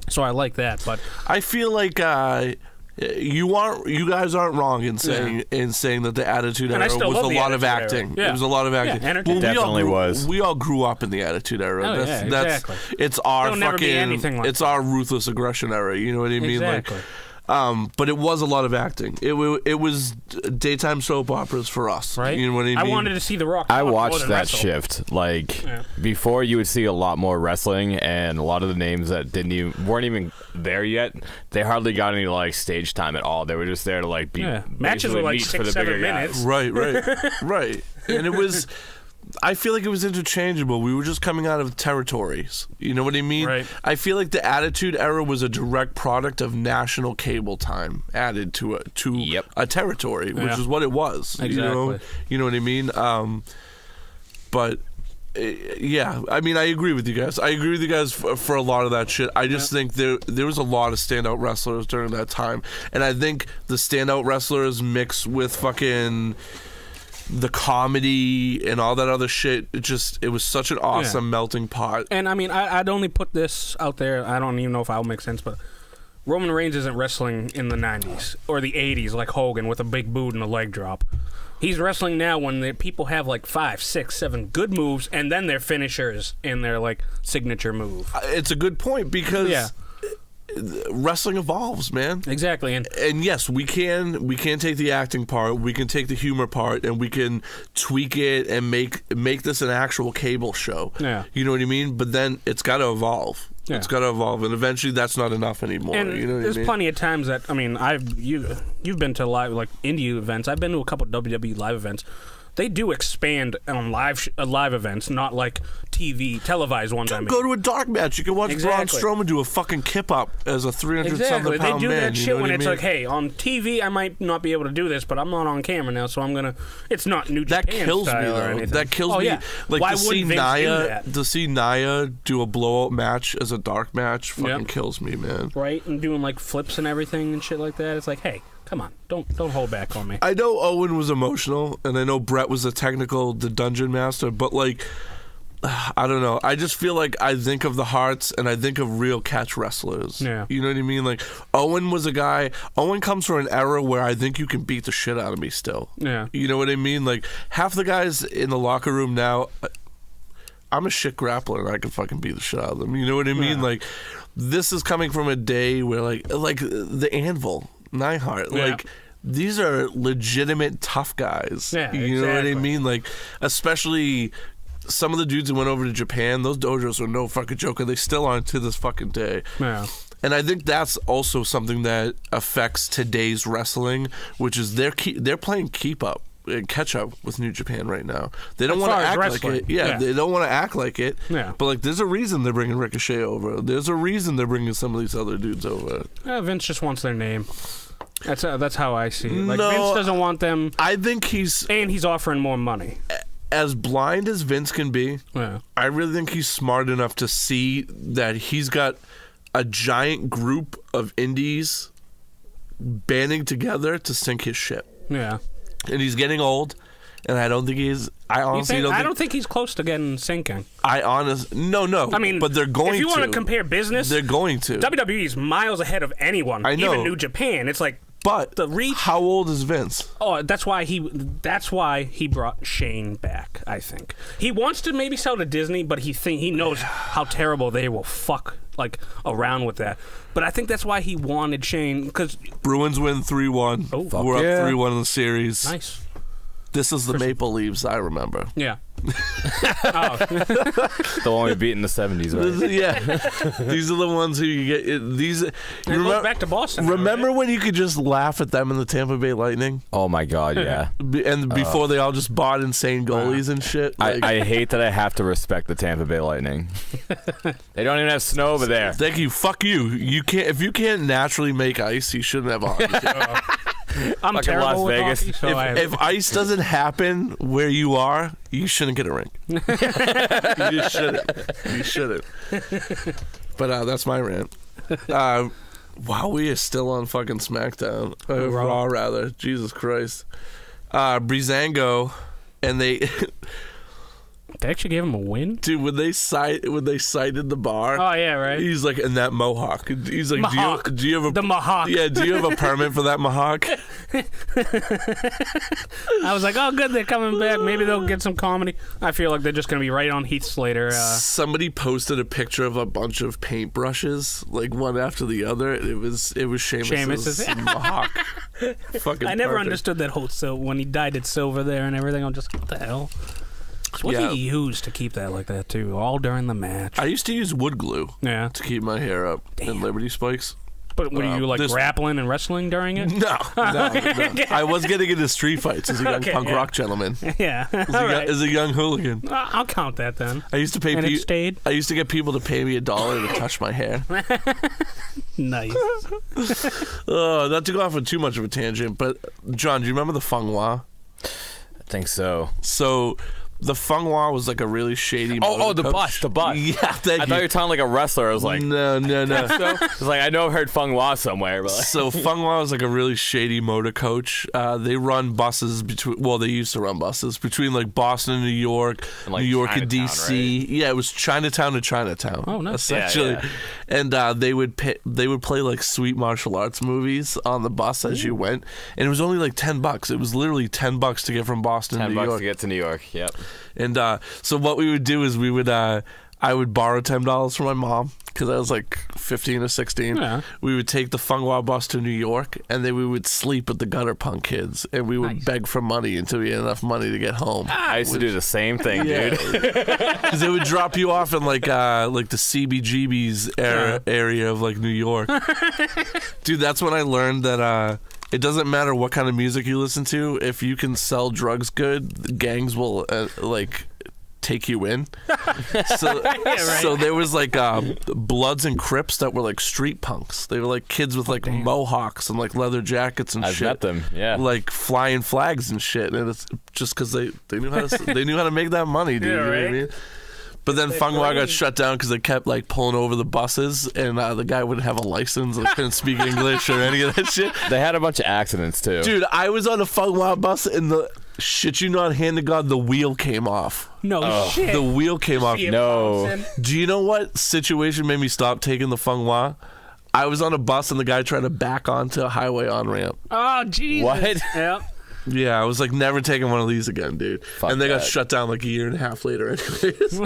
So I like that, but I feel like you guys aren't wrong in saying that the Attitude Era was a lot of acting. Yeah. It was a lot of acting. Yeah, well, definitely was. We all grew up in the Attitude Era. Oh, exactly. It's our It'll never be anything like it's our ruthless aggression era. You know what I mean? Exactly. But it was a lot of acting. It was daytime soap operas for us. Right. You know what I mean? I wanted to see The Rock. I watched that shift. Like before, you would see a lot more wrestling, and a lot of the names that weren't even there yet. They hardly got any like stage time at all. They were just there to like be matches were like 6-7 minutes. Right. And it was. I feel like it was interchangeable. We were just coming out of territories. You know what I mean? Right. I feel like the Attitude Era was a direct product of national cable time added to a territory, which is what it was. Exactly. You know what I mean? But yeah, I mean, I agree with you guys. I agree with you guys for a lot of that shit. I just think there was a lot of standout wrestlers during that time, and I think the standout wrestlers mixed with fucking the comedy and all that other shit, it was such an awesome melting pot. And I mean, I'd only put this out there, I don't even know if I'll make sense, but Roman Reigns isn't wrestling in the 90s or the 80s like Hogan with a big boot and a leg drop. He's wrestling now when the people have like 5, 6, 7 good moves and then their finishers and their like signature move. It's a good point because wrestling evolves, man. Exactly. And yes, we can take the acting part, we can take the humor part, and we can tweak it and make this an actual cable show. Yeah. You know what I mean? But then it's got to evolve. Yeah. It's got to evolve, and eventually that's not enough anymore. And you know what there's I mean? plenty of times that you've been to live like indie events. I've been to a couple of WWE live events. They do expand on live events, not like televised ones. Go to a dark match. You can watch Braun Strowman do a fucking kip up as a 300-something pound man. They do that shit when it's mean? like, hey, on TV I might not be able to do this, but I'm not on camera now, so I'm gonna. It's not New Japan that kills style me though. or anything. That kills me. Yeah. Like Why to see Nia do a blowout match as a dark match fucking kills me, man. Right, and doing like flips and everything and shit like that. It's like, hey. Come on, don't hold back on me. I know Owen was emotional, and I know Brett was the dungeon master, but like, I don't know. I just feel like I think of the Harts, and I think of real catch wrestlers. Yeah. You know what I mean? Like, Owen was a guy. Owen comes from an era where I think you can beat the shit out of me still. Yeah. You know what I mean? Like, half the guys in the locker room now, I'm a shit grappler, and I can fucking beat the shit out of them. You know what I mean? Yeah. Like, this is coming from a day where, like the Anvil. Neidhart, like these are legitimate tough guys. Yeah, you know what I mean? Like, especially some of the dudes who went over to Japan, those dojos were no fucking joke, and they still aren't to this fucking day. Yeah. And I think that's also something that affects today's wrestling, which is they're playing keep up. catch up with New Japan right now. They don't As want to far as act like wrestling, it. Yeah, they don't want to act like it. Yeah. But like, there's a reason they're bringing Ricochet over. There's a reason they're bringing some of these other dudes over. Vince just wants their name. That's how I see it. Like, No, Vince doesn't want them, I think he's offering more money. as blind as Vince can be. Yeah. I really think he's smart enough to see that he's got a giant group of indies banding together to sink his ship. Yeah. And he's getting old, and I don't think he's. I honestly I don't think he's close to getting sinking. No. I mean, but they're going to. If you want to compare business, they're going to. WWE is miles ahead of anyone. I know. Even New Japan. It's like, But the reach. how old is Vince? Oh, that's why he brought Shane back. I think he wants to maybe sell to Disney, but he knows how terrible they will fuck like around with that. But I think that's why he wanted Shane, because Bruins win 3-1. Oh, fuck We're yeah. up 3-1 in the series. nice. This is the Maple Leafs I remember. Yeah. The one we beat in the 70s, right? Yeah, these are the ones who you get. These. It goes back to Boston. Remember right? when you could just laugh at them in the Tampa Bay Lightning, Oh my god, yeah. and before they all just bought insane goalies and shit. Like, I hate that I have to respect the Tampa Bay Lightning. They don't even have snow over there. thank you. Fuck you. You can't. If you can't naturally make ice, you shouldn't have a hockey team. I'm Fucking terrible Las with Vegas. hockey, so If ice doesn't happen where you are, you shouldn't get a ring. You shouldn't. You shouldn't. But that's my rant. Wow, we are still on fucking SmackDown. Raw, rather. Jesus Christ. Breezango, and they actually gave him a win. dude, when they cited the bar. Oh yeah, right. He's like, in that mohawk. He's like, Mohawk. do you have a The mohawk. Yeah, do you have a permit for that mohawk? I was like, oh, good, they're coming back. Maybe they'll get some comedy. I feel like they're just gonna be right on Heath Slater. Somebody posted a picture of a bunch of paintbrushes, like one after the other. It was Sheamus's mohawk. Fucking I never perfect. understood that whole when he dyed it silver there and everything. I'm just, what the hell? What Yeah. did he use to keep that like that too? All during the match. I used to use wood glue Yeah. to keep my hair up and Liberty spikes. But were you like this- grappling and wrestling during it? No. I was getting into street fights as a young Okay, punk yeah. rock gentleman. Yeah. As, All a, right. as a young hooligan. I'll count that then. I used to pay And it stayed? I used to get people to pay me $1 to touch my hair. Nice. Not to go off on too much of a tangent, but John, do you remember the Feng Hua? I think so. So the Feng Hua was like a really shady. Oh, the motor bus, coach. the bus. Yeah, I thank thought you. you were talking like a wrestler. I was like, No. it's like I know I've heard Feng Hua somewhere, but like, So Feng Hua was like a really shady motor coach. They run buses between. Well, they used to run buses between like Boston and New York, And, like, New York and Chinatown, DC. right? Yeah, it was Chinatown to Chinatown. Oh, nice. Essentially, Yeah. and they would play like sweet martial arts movies on the bus as you went, and it was only like $10. It was literally $10 to get from Boston to New $10 York. to get to New York. Yep. And so what we would do is I would borrow $10 from my mom because I was like 15 or 16. Yeah. We would take the Feng Hua bus to New York, and then we would sleep with the gutter punk kids, and we would Nice. beg for money until we had enough money to get home. I used to do the same thing, dude. Because they would drop you off in like the CBGB's area of like New York. Dude, that's when I learned that it doesn't matter what kind of music you listen to. If you can sell drugs good, the gangs will like take you in. So there was like Bloods and Crips that were like street punks. They were like kids with like mohawks and like leather jackets and I've shit. met them. Yeah. Like flying flags and shit. And it's just because they knew how to make that money, dude. Yeah, You know what I right. mean? But then Feng Hua got shut down because they kept like pulling over the buses, and the guy wouldn't have a license and couldn't speak English or any of that shit. They had a bunch of accidents too. Dude, I was on a Feng Hua bus, and the shit you not, hand to God, the wheel came off. No shit. The wheel came off. See it No. bouncing. Do you know what situation made me stop taking the Feng Hua? I was on a bus, and the guy tried to back onto a highway on ramp. Oh Jesus. What? Yeah. Yeah, I was like, never taking one of these again, dude. Fuck and they got that. shut down like a year and a half later, anyways.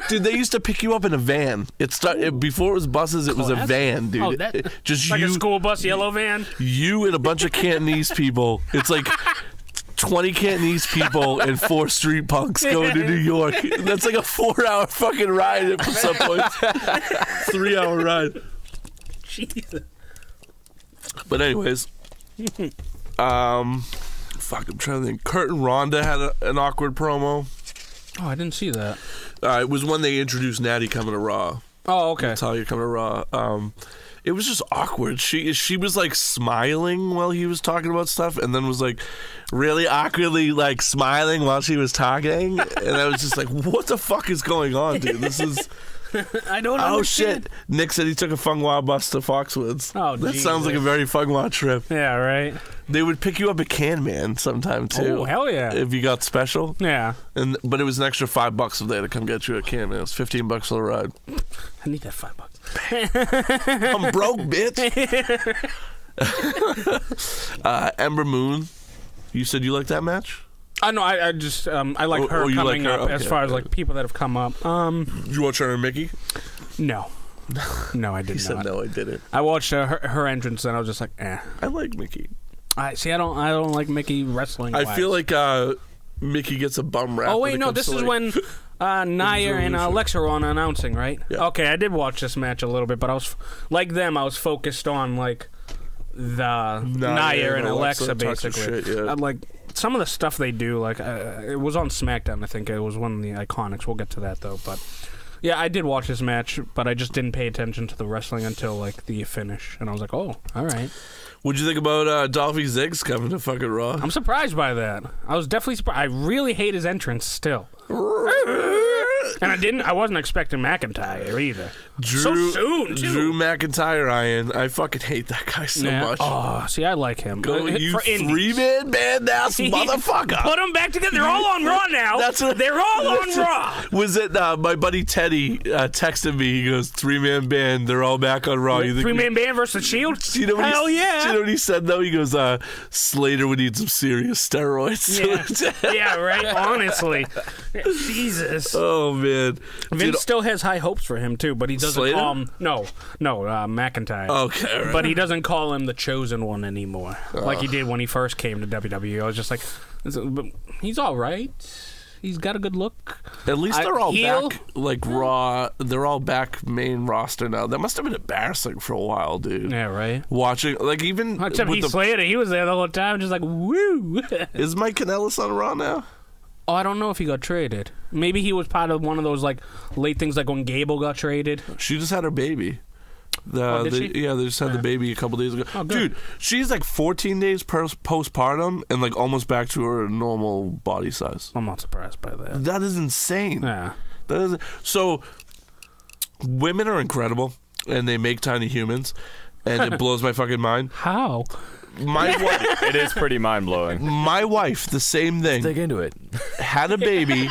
Dude, they used to pick you up in a van. Before it was buses, it was a Class? van, dude. Oh, that- Just Like you, a school bus yellow van. you and a bunch of Cantonese people. It's like 20 Cantonese people and 4 street punks going to New York. That's like a 4-hour fucking ride at some point. 3-hour ride. Jesus. But anyways, Fuck, I'm trying to think. Kurt and Ronda had an awkward promo. Oh, I didn't see that. It was when they introduced Natty coming to Raw. Oh, okay. Talia coming to Raw. It was just awkward. She was like smiling while he was talking about stuff, and then was like really awkwardly like smiling while she was talking, and I was just like, "What the fuck is going on, dude? This is." I don't Oh understand. shit! Nick said he took a Fung Wah bus to Foxwoods. Oh, that Jesus. sounds like a very Fung Wah trip. Yeah, right. They would pick you up at Can Man sometime too. Oh, hell yeah. If you got special. Yeah. But it was an extra $5 if they had to come get you at Can Man. It was $15 for the ride. I need that $5. I'm broke, bitch. Ember Moon. You said you liked that match? No, I just I like her you coming like her? up Okay, as far as like people that have come up. You watch her and Mickey? No, I did He not. said no, I didn't. I watched her entrance and I was just like, eh. I like Mickey. I don't like Mickey wrestling. I feel like Mickey gets a bum rap. Oh when wait, it no, comes this to, is like, when Nia and Revolution. Alexa were on announcing, right? Yeah. Okay, I did watch this match a little bit, but I was like them. I was focused on like the Nia and Alexa talking basically. shit, yeah. I'm like some of the stuff they do, like it was on SmackDown. I think it was one of the Iconics. We'll get to that though, but. Yeah, I did watch this match, but I just didn't pay attention to the wrestling until like the finish, and I was like, "Oh, all right." What'd you think about Dolphy Ziggs coming to fucking Raw? I'm surprised by that. I was definitely surprised. I really hate his entrance still, and I wasn't expecting McIntyre either. So soon, too. Drew McIntyre, Ryan. I fucking hate that guy so much. Oh, see, I like him. Go, you For indies. three-man band-ass motherfucker. Put them back together. They're all on Raw now. They're all on Raw. Was it my buddy Teddy texted me? He goes, three-man band. They're all back on Raw. You think Three-man band versus the Shield? You know Hell yeah. Do you know what he said, though? He goes, Slater would need some serious steroids. Yeah, yeah, right? Honestly. Jesus. Oh, man. Vince still has high hopes for him, too, but he doesn't Slater? call him... No, McIntyre. Okay, right. But he doesn't call him the chosen one anymore, like he did when he first came to WWE. I was just like, he's all right. He's got a good look. At least they're all heel? back, like, Raw. They're all back main roster now. That must have been embarrassing for a while, dude. Yeah, right. Watching, like, even Except with Heath Slater, he was there the whole time, just like, woo. Is Mike Kanellis on Raw now? Oh, I don't know if he got traded. Maybe he was part of one of those like late things, like when Gable got traded. She just had her baby. Did she? Yeah, they just had the baby a couple days ago. Oh, good. Dude, she's like 14 days postpartum and like almost back to her normal body size. I'm not surprised by that. That is insane. Yeah. That is so. Women are incredible, and they make tiny humans, and it blows my fucking mind. How? My wife, It is pretty mind blowing. my wife, the same thing. Dig into it. Had a baby,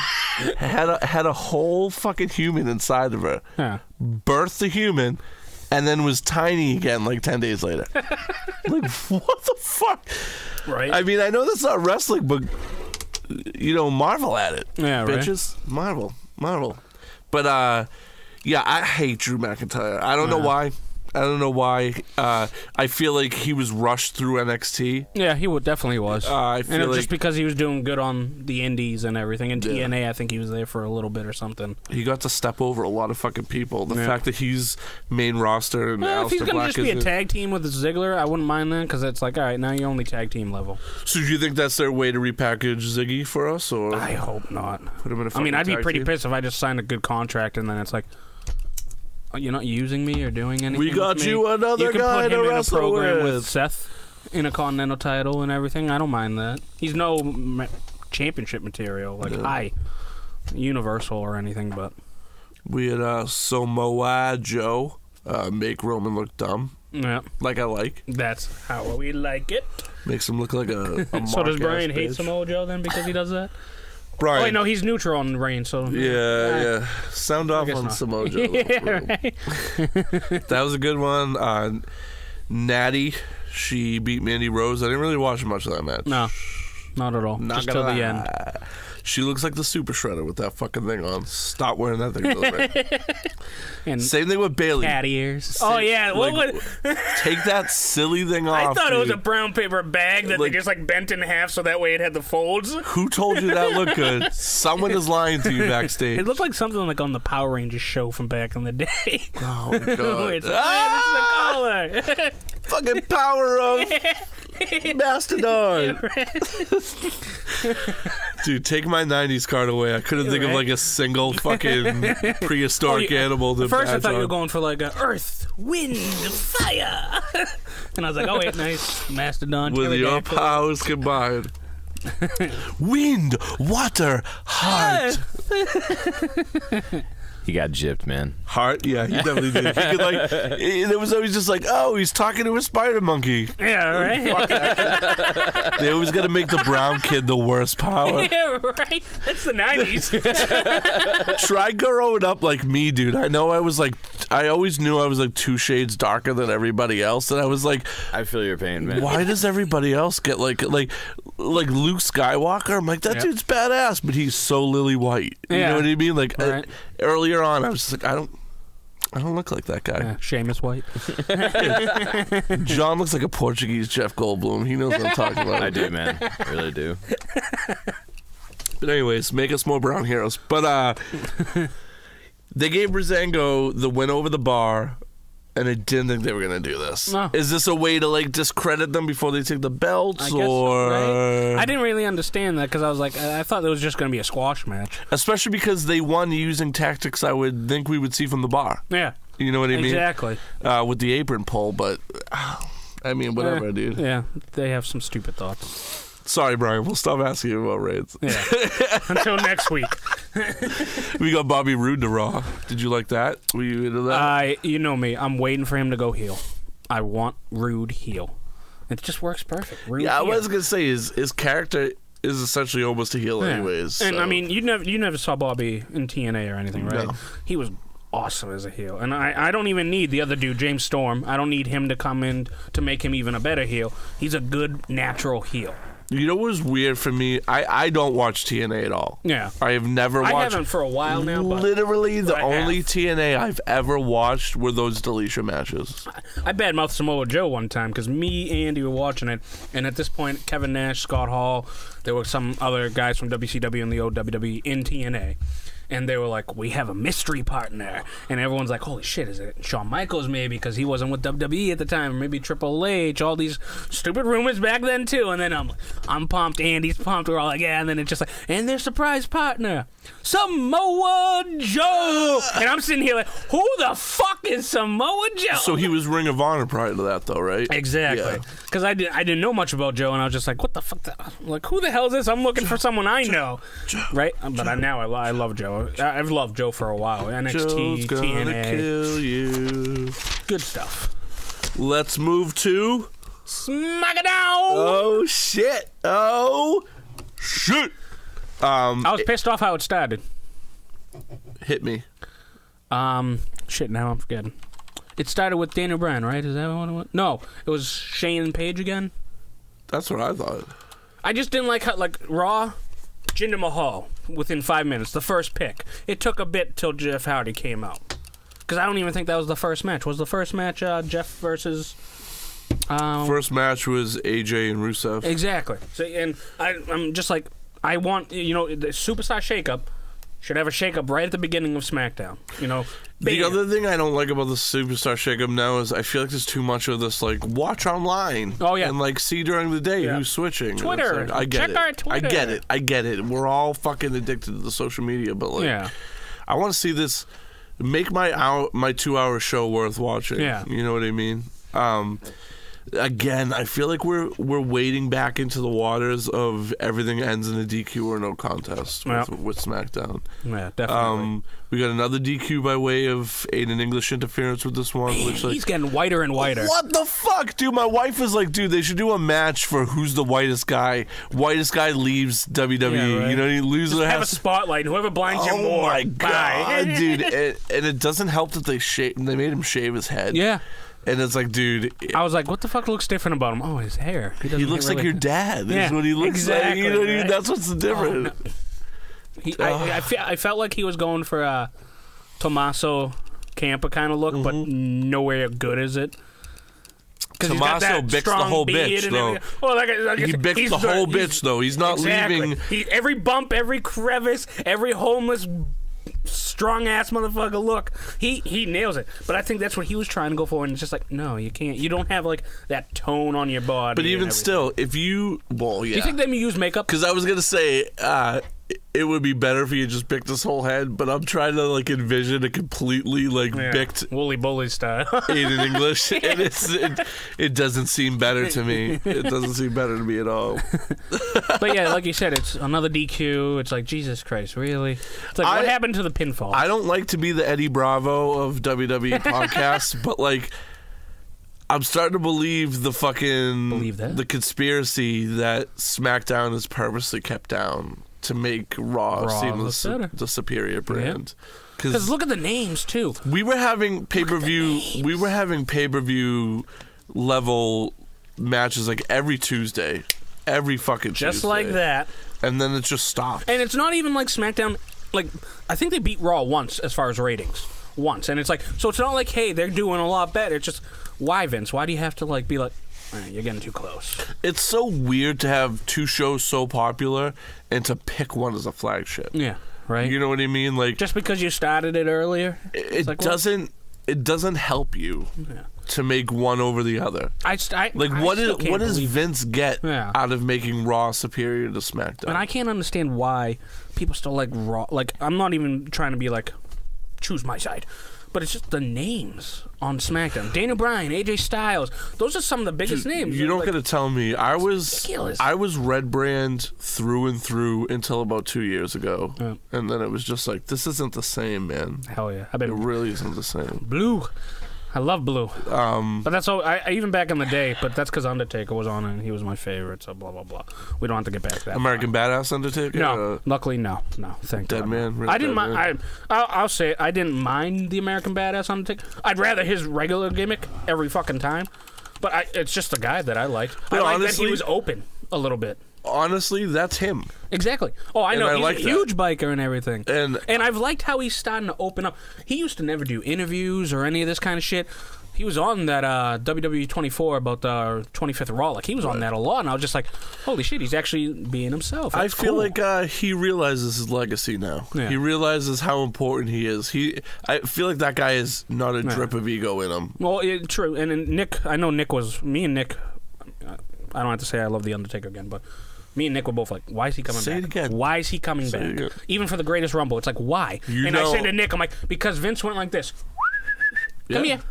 had a whole fucking human inside of her. Yeah. Birthed the human, and then was tiny again like 10 days later. Like, what the fuck? Right. I mean, I know that's not wrestling, but, marvel at it. Yeah, right. Bitches. Marvel. But, yeah, I hate Drew McIntyre. I don't know why. I feel like he was rushed through NXT. Yeah, he definitely was. I feel and it was like just because he was doing good on the indies and everything. And TNA, I think he was there for a little bit or something. he got to step over a lot of fucking people. The Yeah. fact that he's main roster and Well, if he's Aleister going to Black just be a isn't. tag team with Ziggler, I wouldn't mind that because it's like, all right, now you're only tag team level. So do you think that's their way to repackage Ziggy for us, or I hope not. put him in a I mean, fucking I'd be tag pretty team? pissed if I just signed a good contract and then it's like, oh, you're not using me or doing anything. We got with me. you another can guy put to him in a wrestle program with. with Seth in a Continental title and everything. I don't mind that. He's no championship material, like high Universal or anything, but We had Samoa Joe make Roman look dumb, yeah, like I like. that's how we like it. Makes him look like a So does mark-ass Brian hate bitch. Samoa Joe then because he does that? Brian. Oh, wait, no, he's neutral on Reign, so Yeah. Sound off guess on not. Samoa Joe. yeah, right. That was a good one. Natty, she beat Mandy Rose. I didn't really watch much of that match. No, not at all. Not Just gonna till the lie. end. She looks like the Super Shredder with that fucking thing on. Stop wearing that thing. To the ring. And Same thing with Bailey. cat ears. Oh yeah, Like, what would? Take that silly thing I off. thought it was a dude. brown paper bag that Like- they just like bent in half so that way it had the folds. Who told you that looked good? Someone is lying to you backstage. It looked like something like on the Power Rangers show from back in the day. Oh my god! It's like, this is the collar. Fucking power of Mastodon. Dude, take my 90s card away. I couldn't think of like a single fucking prehistoric animal to First I thought on. you were going for like a earth, wind, fire. And I was like, oh wait, nice. Mastodon. With your powers combined. Wind, water, heart. He got gypped, man. Heart? Yeah, he definitely did. He could like. It was always just like, oh, he's talking to a spider monkey. Yeah, right. They always got to make the brown kid the worst power. Yeah, right. That's the 90s. Try growing up like me, dude. I know I always knew I was like 2 shades darker than everybody else, and I was like, I feel your pain, man. why does everybody else get like Luke Skywalker? I'm like, that dude's badass, but he's so lily white. You know what I mean? Like right. Earlier on, I was just like, I don't look like that guy. Yeah, Seamus White. John looks like a Portuguese Jeff Goldblum. He knows what I'm talking about. I do, man. I really do. But anyways, make us more brown heroes. But they gave Breezango the win over the Bar, and I didn't think they were going to do this. No. Is this a way to like discredit them before they take the belts, I guess, or? right? I didn't really understand that because I was like, I thought it was just going to be a squash match. Especially because they won using tactics I would think we would see from the Bar. Yeah. You know what I mean? Exactly. With the apron pull, but I mean, whatever, dude. Yeah, they have some stupid thoughts. Sorry, Brian. We'll stop asking you about Raids. Yeah. Until next week. We got Bobby Roode to Raw. Did you like that? Were you into that? You know me. I'm waiting for him to go heel. I want Roode heel. It just works perfect. Roode Yeah, I heel. was gonna say his character is essentially almost a heel, anyways. And so. I mean, you never saw Bobby in TNA or anything, right? No. He was awesome as a heel, and I don't even need the other dude, James Storm. I don't need him to come in to make him even a better heel. He's a good natural heel. You know what was weird for me? I don't watch TNA at all. Yeah. I have never watched. I haven't for a while now. But Literally, the I only have. TNA I've ever watched were those deletion matches. I badmouthed Samoa Joe one time because me and Andy were watching it, and at this point, Kevin Nash, Scott Hall, there were some other guys from WCW and the old WWE in TNA. And they were like, we have a mystery partner. And everyone's like, holy shit, is it Shawn Michaels maybe? Because he wasn't with WWE at the time. Or maybe Triple H. All these stupid rumors back then, too. And then I'm pumped. Andy's pumped. We're all like, yeah. And then it's just like, and their surprise partner, Samoa Joe. And I'm sitting here like, who the fuck is Samoa Joe? So he was Ring of Honor prior to that, though, right? Exactly. Because I didn't know much about Joe, and I was just like, what the fuck? Like, who the hell is this? I'm looking for someone I know. Right? But I love Joe. I've loved Joe for a while. NXT, Joe's gonna TNA. kill you. Good stuff. Let's move to Smack it down! Oh shit! I I was pissed off how it started. Hit me. Shit, now I'm forgetting. It started with Daniel Bryan, right? Is that what it was? No, it was Shane and Paige again. That's what I thought. I just didn't like how, like, Raw, Jinder Mahal, within 5 minutes, the first pick. It took a bit till Jeff Hardy came out. Because I don't even think that was the first match. Was the first match Jeff versus... First match was AJ and Rusev. Exactly. So, and I'm just like, I want, the Superstar Shakeup should have a shakeup right at the beginning of SmackDown. The other thing I don't like about the Superstar Shakeup now is I feel like there's too much of this, like, watch online. Oh, yeah. And, like, see during the day who's switching. Twitter. Like, I get Check it. our Twitter. I get it. We're all fucking addicted to the social media, but, like, I want to see this, make my 2-hour show worth watching. Yeah. You know what I mean? Again, I feel like we're wading back into the waters of everything ends in a DQ or no contest with SmackDown. Yeah, definitely. We got another DQ by way of Aiden English interference with this one. Man, which, like, he's getting whiter and whiter. What the fuck, dude? My wife is like, dude, they should do a match for who's the whitest guy. Whitest guy leaves WWE. Yeah, right. He loses. Have a spotlight, and whoever blinds you more. Oh my god, dude! And it doesn't help that they made him shave his head. Yeah. And it's like, dude... I was like, what the fuck looks different about him? Oh, his hair. He looks like your dad. Yeah, That's what he looks exactly, like. right? That's what's the difference. Oh, no. I felt like he was going for a Tommaso Ciampa kind of look, but nowhere good is it. Tommaso bicks the whole bitch, though. Well, he bicks the whole bitch, though. He's not leaving... Every bump, every crevice, every homeless strong ass motherfucker look. He nails it. But I think that's what he was trying to go for, and it's just like, no, you can't. You don't have like that tone on your body. But even still, if you, well, yeah. Do you think they use makeup? Because I was gonna say it would be better if you just picked his whole head, but I'm trying to like envision a completely like bicked Wooly Bully style in English, and it doesn't seem better to me. It doesn't seem better to me at all. But yeah, like you said, it's another DQ. It's like, Jesus Christ, really? It's like, what happened to the pinfall? I don't like to be the Eddie Bravo of WWE podcasts, but like, I'm starting to believe the the conspiracy that SmackDown is purposely kept down to make Raw seem the superior brand. Because look at the names too. We were having pay-per-view. We were having pay-per-view level matches like every Tuesday, every fucking Tuesday, just like that. And then it just stopped. And it's not even like SmackDown. Like, I think they beat Raw once as far as ratings. Once, and it's like, so it's not like, hey, they're doing a lot better. It's just, why, Vince? Why do you have to like be like, you're getting too close? It's so weird to have two shows so popular and to pick one as a flagship. Yeah, right. You know what I mean? Like, just because you started it earlier, it like, doesn't. It doesn't help you to make one over the other. What does Vince get out of making Raw superior to SmackDown? And I can't understand why people still like Raw. Like, I'm not even trying to be like, choose my side, but it's just the names on SmackDown. Daniel Bryan, AJ Styles, those are some of the biggest names. You don't got to tell me. I was Red Brand through and through until about 2 years ago, and then it was just like, this isn't the same, man. Hell yeah, it really isn't the same. Blue. I love Blue. But that's all. I even back in the day, but that's because Undertaker was on it and he was my favorite, so blah, blah, blah. We don't have to get back to that. American Badass Undertaker? No. Luckily, no. Thank God. Dead Man? Really I didn't mind. I'll say it, I didn't mind the American Badass Undertaker. I'd rather his regular gimmick every fucking time. But it's just the guy that I liked. I like that he was open a little bit. Honestly, that's him. Exactly. Oh, I know. He's a huge biker and everything. And I've liked how he's starting to open up. He used to never do interviews or any of this kind of shit. He was on that WWE 24 about the 25th Raw. Like, he was on that a lot, and I was just like, holy shit, he's actually being himself. That's I feel like he realizes his legacy now. Yeah. He realizes how important he is. I feel like that guy is not a drip of ego in him. Well, true. And Nick, I know Nick was, me and Nick, I don't have to say I love The Undertaker again, but me and Nick were both like, why is he coming back? Say it again. Why is he coming back? Even for the Greatest Rumble, it's like, why? I said to Nick, I'm like, because Vince went like this. Come here.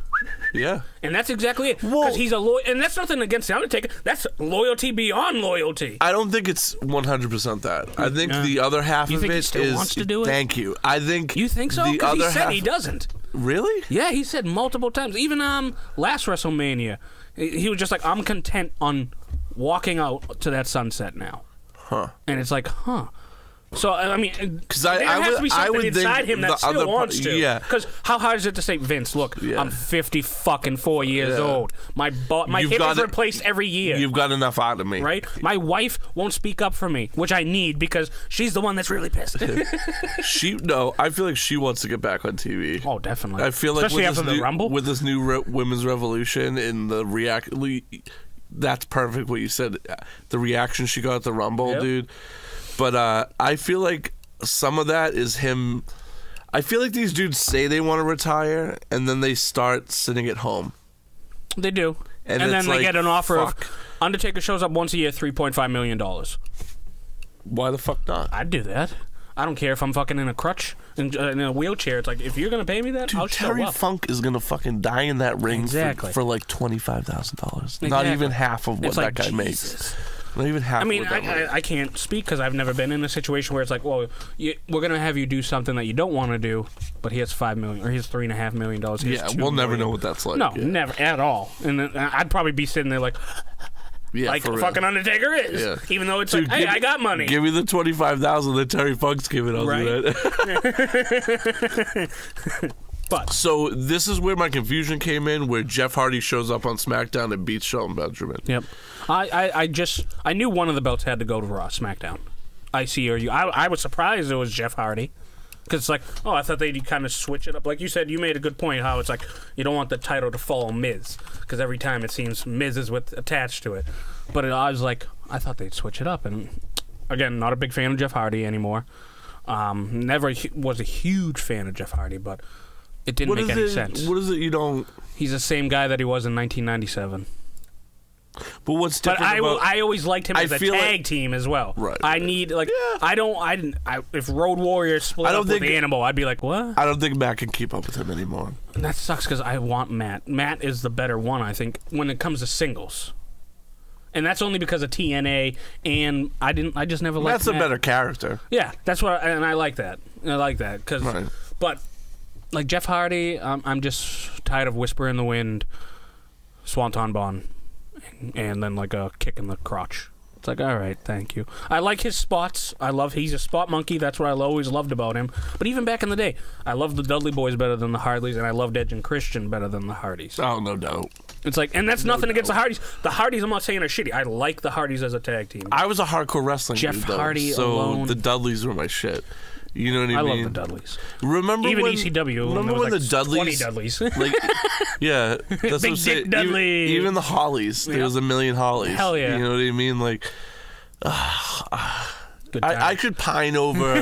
Yeah. And that's exactly it. Because he's a loyal, and that's nothing against The Undertaker. That's loyalty beyond loyalty. I don't think it's 100% that. I think the other half of it is. He still wants to do it? Thank you. I think. You think so? Because he said he doesn't. Really? Yeah, he said multiple times. Even last WrestleMania, he was just like, I'm content on walking out to that sunset now. Huh. And it's like, huh. So, I mean, there has to be something inside him that still wants to. Yeah. Because how hard is it to say, Vince, look, I'm 54 years old. My hip is replaced every year. You've got enough out of me. Right? My wife won't speak up for me, which I need because she's the one that's really pissed. I feel like she wants to get back on TV. Oh, definitely. I feel like especially after the Rumble. With this new women's revolution in the that's perfect what you said. The reaction she got at the Rumble, dude. But I feel like some of that is him. I feel like these dudes say they want to retire, and then they start sitting at home. They do. And then they get an offer of Undertaker shows up once a year, $3.5 million. Why the fuck not? I'd do that. I don't care if I'm fucking in a crutch, in a wheelchair. It's like, if you're going to pay me that, I'll show up. Terry Funk is going to fucking die in that ring for like $25,000. Exactly. Not even half of what that guy makes. Not even half. I mean, I can't speak because I've never been in a situation where it's like, well, we're gonna have you do something that you don't want to do, but here's $5 million or here's $3.5 million. We'll never know what that's like. No, never at all. And then I'd probably be sitting there like, fucking Undertaker is. Yeah. Even though it's dude, like, hey, I got money. Give me the $25,000 that Terry Funk's giving. I'll do that. But so this is where my confusion came in, where Jeff Hardy shows up on SmackDown and beats Shelton Benjamin. Yep. I knew one of the belts had to go to Raw, SmackDown. I was surprised it was Jeff Hardy. Because it's like, I thought they'd kind of switch it up. Like you said, you made a good point how it's like, you don't want the title to follow Miz. Because every time it seems Miz is attached to it. But I was like, I thought they'd switch it up. And again, not a big fan of Jeff Hardy anymore. Never was a huge fan of Jeff Hardy, but it didn't make any sense. What is it you don't... He's the same guy that he was in 1997. But what's different I always liked him as a tag team as well. Right. I need, like, yeah. If Road Warriors split up with Animal, I'd be like, what? I don't think Matt can keep up with him anymore. And that sucks because I want Matt. Matt is the better one, I think, when it comes to singles. And that's only because of TNA, and I just never liked Matt's Matt. a better character. Yeah, that's what, and I like that. Right. But like Jeff Hardy, I'm just tired of Whisper in the Wind, Swanton Bomb, and then like a kick in the crotch. It's like, all right, thank you. I like his spots. He's a spot monkey. That's what I always loved about him. But even back in the day, I loved the Dudley Boys better than the Hardys, and I loved Edge and Christian better than the Hardys. Oh, no doubt. It's like, and that's nothing against the Hardys. The Hardys, I'm not saying are shitty. I like the Hardys as a tag team. I was a hardcore wrestling Jeff dude, though, Hardy so alone. The Dudleys were my shit. You know what I mean? I love the Dudleys. Remember even when, ECW. Remember when like the Dudleys? 20 Dudleys. Like, yeah, that's Big what I'm saying. Dick Dudley. Even the Hollies. There was a million Hollies. Hell yeah. You know what I mean? Like, I could pine over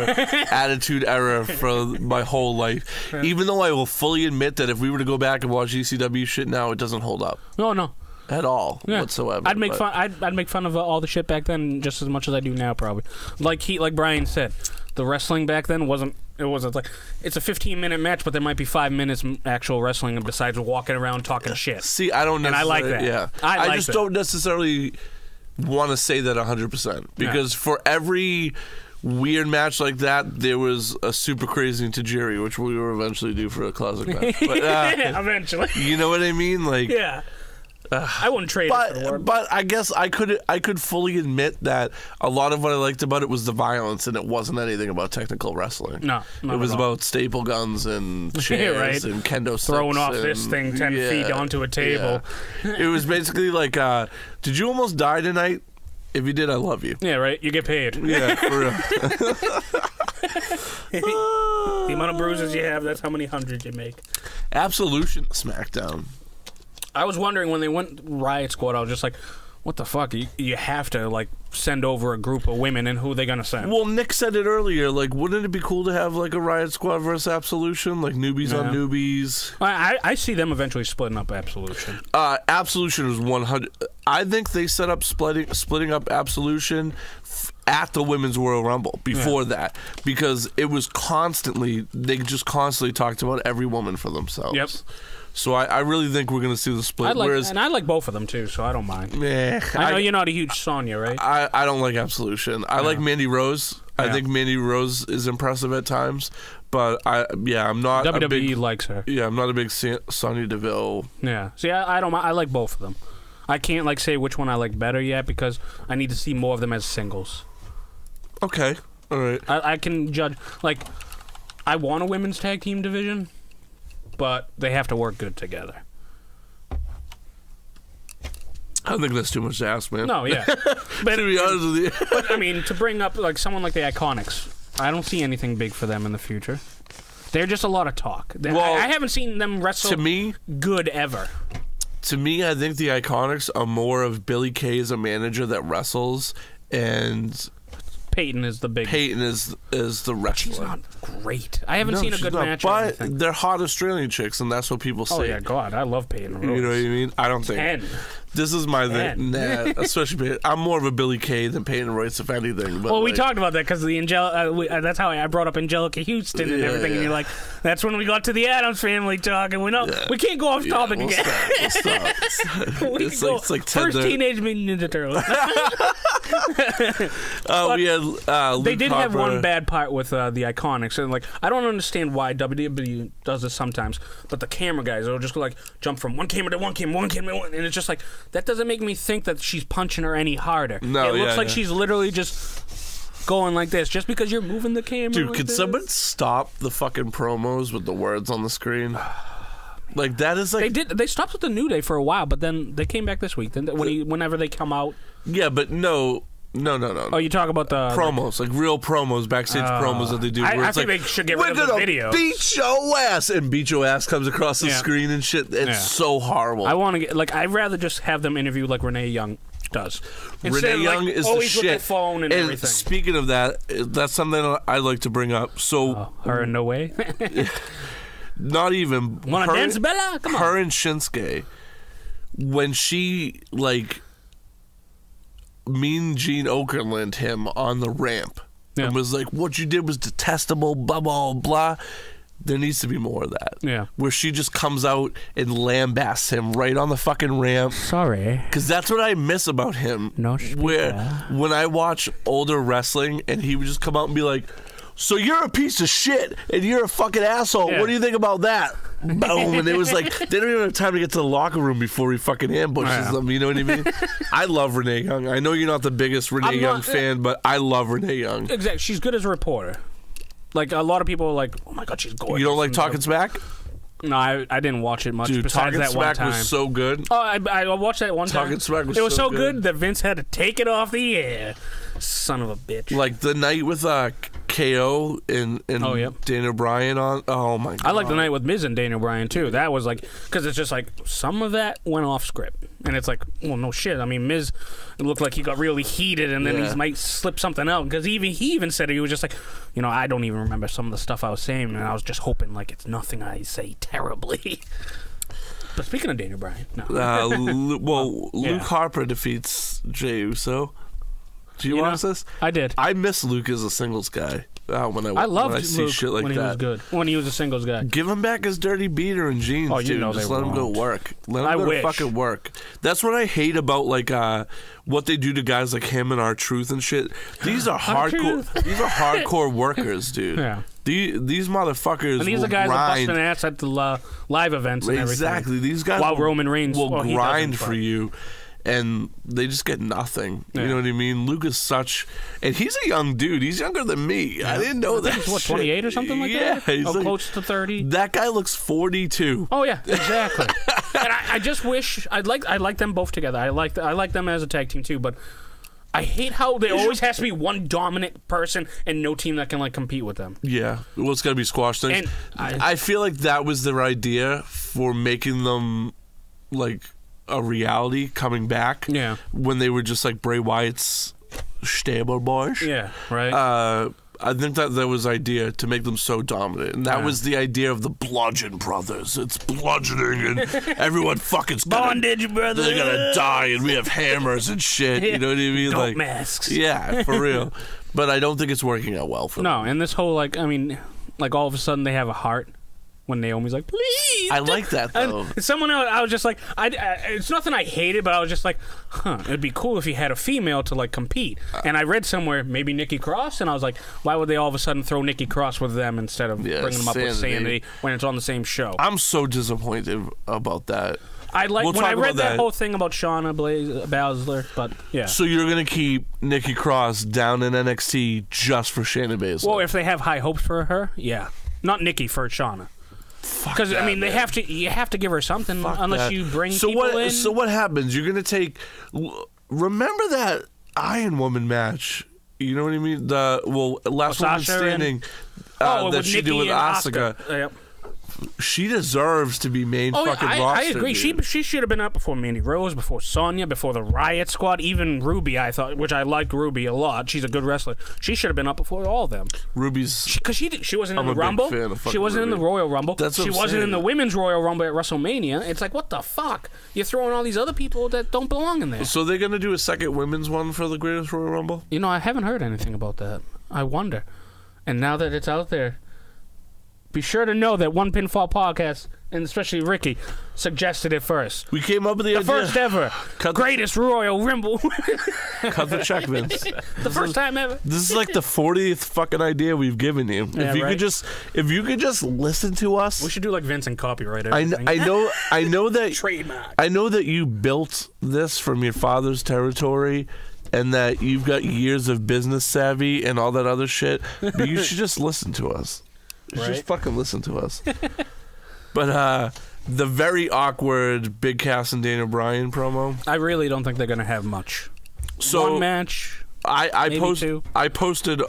Attitude Era for my whole life, even though I will fully admit that if we were to go back and watch ECW shit now, it doesn't hold up. No. At all, whatsoever. I'd make fun. I'd make fun of all the shit back then just as much as I do now, probably. Like Brian said, the wrestling back then wasn't. It wasn't like it's a 15-minute match, but there might be 5 minutes actual wrestling besides walking around talking shit. See, I don't necessarily. And I like that. Yeah, I just don't necessarily want to say that 100% because for every weird match like that, there was a super crazy Tajiri, which we will eventually do for a classic match. But, eventually, you know what I mean? Like, yeah. I wouldn't trade it for the world. But I guess I could fully admit that a lot of what I liked about it was the violence, and it wasn't anything about technical wrestling. No, it was about staple guns and chairs and kendo sticks. Throwing off this thing 10 feet onto a table. Yeah. It was basically like, did you almost die tonight? If you did, I love you. Yeah, right? You get paid. Yeah, for real. The amount of bruises you have, that's how many hundreds you make. Absolution SmackDown. I was wondering when they went Riot Squad, I was just like, what the fuck? You have to, like, send over a group of women, and who are they going to send? Well, Nick said it earlier. Like, wouldn't it be cool to have, like, a Riot Squad versus Absolution? Like, newbies on newbies? I see them eventually splitting up Absolution. Absolution is 100. I think they set up splitting up Absolution at the Women's Royal Rumble before that, because it was they just constantly talked about every woman for themselves. Yep. So I really think we're going to see the split. And I like both of them, too, so I don't mind. I know you're not a huge Sonya, right? I don't like Absolution. I like Mandy Rose. I think Mandy Rose is impressive at times, but I'm not WWE likes her. Yeah, I'm not a big Sonya Deville. Yeah. See, I don't mind. I like both of them. I can't, like, say which one I like better yet because I need to see more of them as singles. Okay. All right. I can judge. Like, I want a women's tag team division, but they have to work good together. I don't think that's too much to ask, man. No, yeah. But, to be honest with you. But, I mean, to bring up, like, someone like the Iconics, I don't see anything big for them in the future. They're just a lot of talk. I haven't seen them wrestle to me, good ever. To me, I think the Iconics are more of Billy Kay as a manager that wrestles, and Peyton is the big. Peyton is the wrestler. She's not great. I haven't seen a good match. But they're hot Australian chicks, and that's what people say. Oh yeah, God, I love Peyton Rose. You know what I mean? I don't think 10. This is my thing. Nah, especially Peyton. I'm more of a Billy Kay than Peyton Royce, if anything. But well, we talked about that because the that's how I brought up Angelica Houston and everything. And you're like, that's when we got to the Addams Family talk, and we can't go off topic again. Stop. It's like first Teenage Mutant Ninja Turtles. We had Luke they did Harper. have one bad part with the Iconics, and like I don't understand why WWE does this sometimes, but the camera guys will just like jump from one camera to one camera, and it's just like that doesn't make me think that she's punching her any harder. No, it looks like she's literally just going like this, just because you're moving the camera. Dude, like could someone stop the fucking promos with the words on the screen? Like that is like they stopped with the New Day for a while, but then they came back this week. Then whenever they come out, yeah, but no. Oh, you talk about the promos, like real promos, backstage promos that they do. I think they should get rid of the video. Beat your ass, and beat your ass comes across the screen and shit. It's so horrible. I want to get I'd rather just have them interview like Renee Young. does. Renee Young is the always with shit. the phone and everything. Speaking of that, that's something I like to bring up. So her in no way. not even Wanna dance, Bella? Come on. Her and Shinsuke, when she Mean Gene Okerlund him on the ramp and was like, "What you did was detestable." Blah blah blah. There needs to be more of that. Yeah. Where she just comes out and lambasts him right on the fucking ramp. Sorry. Because that's what I miss about him. No Where when I watch older wrestling and he would just come out and be like, "So you're a piece of shit and you're a fucking asshole. Yeah. What do you think about that?" Boom. And it was like, they don't even have time to get to the locker room before he fucking ambushes them. You know what I mean? I love Renee Young. I know you're not the biggest Renee Young fan, but I love Renee Young. Exactly. She's good as a reporter. Like, a lot of people are like, "Oh my God, she's gorgeous." You don't like Talking Smack? No, I didn't watch it much. Dude, besides Talking that one Smack time. was so good. Oh, I watched that one time. Talking Smack was it was so good. good that Vince had to take it off the air. Son of a bitch. Like the night with KO and Daniel Bryan on. Oh my God. I like the night with Miz and Daniel Bryan too. That was like, because it's just like some of that went off script, and it's like, well, no shit. I mean, Miz, it looked like he got really heated, and then he might slip something out. Because he even said he was just like, I don't even remember some of the stuff I was saying, and I was just hoping like it's nothing I say terribly. But speaking of Daniel Bryan, no. Luke Harper defeats Jey Uso. Do you watch this? I did. I miss Luke as a singles guy. When I loved when I see Luke shit like when he was good. When he was a singles guy. Give him back his dirty beater and jeans, dude. Just let him go work. Let him go to fucking work. That's what I hate about what they do to guys like him and R-Truth and shit. These are hardcore. These are hardcore workers, dude. Yeah. These motherfuckers. And these are guys that bust an ass at the live events and everything. Exactly. These guys while Roman Reigns will grind for you. And they just get nothing. You know what I mean? Luke is and he's a young dude. He's younger than me. Yeah. I didn't know that. He's 28 or something like that? Yeah, he's close to 30. That guy looks 42. Oh yeah, exactly. And I just wish I like them both together. I like them as a tag team too, but I hate how there always has to be one dominant person and no team that can compete with them. Yeah, well, it's got to be squash things. And I feel like that was their idea for making them a reality coming back. Yeah. When they were just like Bray Wyatt's stable boys. Yeah, right. I think that was the idea to make them so dominant. And that was the idea of the Bludgeon Brothers. It's bludgeoning and everyone fucking's bondage, brother. They're gonna die and we have hammers and shit. You know what I mean? Don't masks. Yeah, for real. But I don't think it's working out well for them. No, and this whole all of a sudden they have a heart. When Naomi's like, "Please," I like that though. And someone else, I was just like, it's nothing I hated, but I was just like, it'd be cool if he had a female to compete. And I read somewhere maybe Nikki Cross, and I was like, why would they all of a sudden throw Nikki Cross with them instead of bringing them up with Sandy when it's on the same show? I'm so disappointed about that. When I read that whole thing about Shauna Baszler, but yeah. So you're gonna keep Nikki Cross down in NXT just for Shayna Baszler? Well, if they have high hopes for her, yeah, not Nikki for Shauna. Because you have to give her something unless you bring people in. So what happens? You're gonna take. Remember that Iron Woman match? You know what I mean? Last Woman Standing that she did with Asuka. Yep. She deserves to be main fucking roster. I agree. Dude. She should have been up before Mandy Rose, before Sonya, before the Riot Squad, even Ruby. I thought, which I liked Ruby a lot. She's a good wrestler. She should have been up before all of them. Ruby's because she wasn't in the Rumble. She wasn't in the Royal Rumble. She wasn't in the Women's Royal Rumble at WrestleMania. It's like, what the fuck? You're throwing all these other people that don't belong in there. So they're gonna do a second women's one for the Greatest Royal Rumble? I haven't heard anything about that. I wonder. And now that it's out there. Be sure to know that One Pinfall Podcast, and especially Ricky, suggested it first. We came up with the idea. First ever Greatest Royal Rumble. Cut the check, Vince. The first time ever. This is like the 40th fucking idea we've given you. Yeah, if you could just listen to us. We should do like Vince and copyright everything. I know that trademark. I know that you built this from your father's territory. And that you've got years of business savvy and all that other shit. But you should just listen to us. Just fucking listen to us. But the very awkward Big Cass and Daniel Bryan promo. I really don't think they're going to have much. So one match. I maybe two. I posted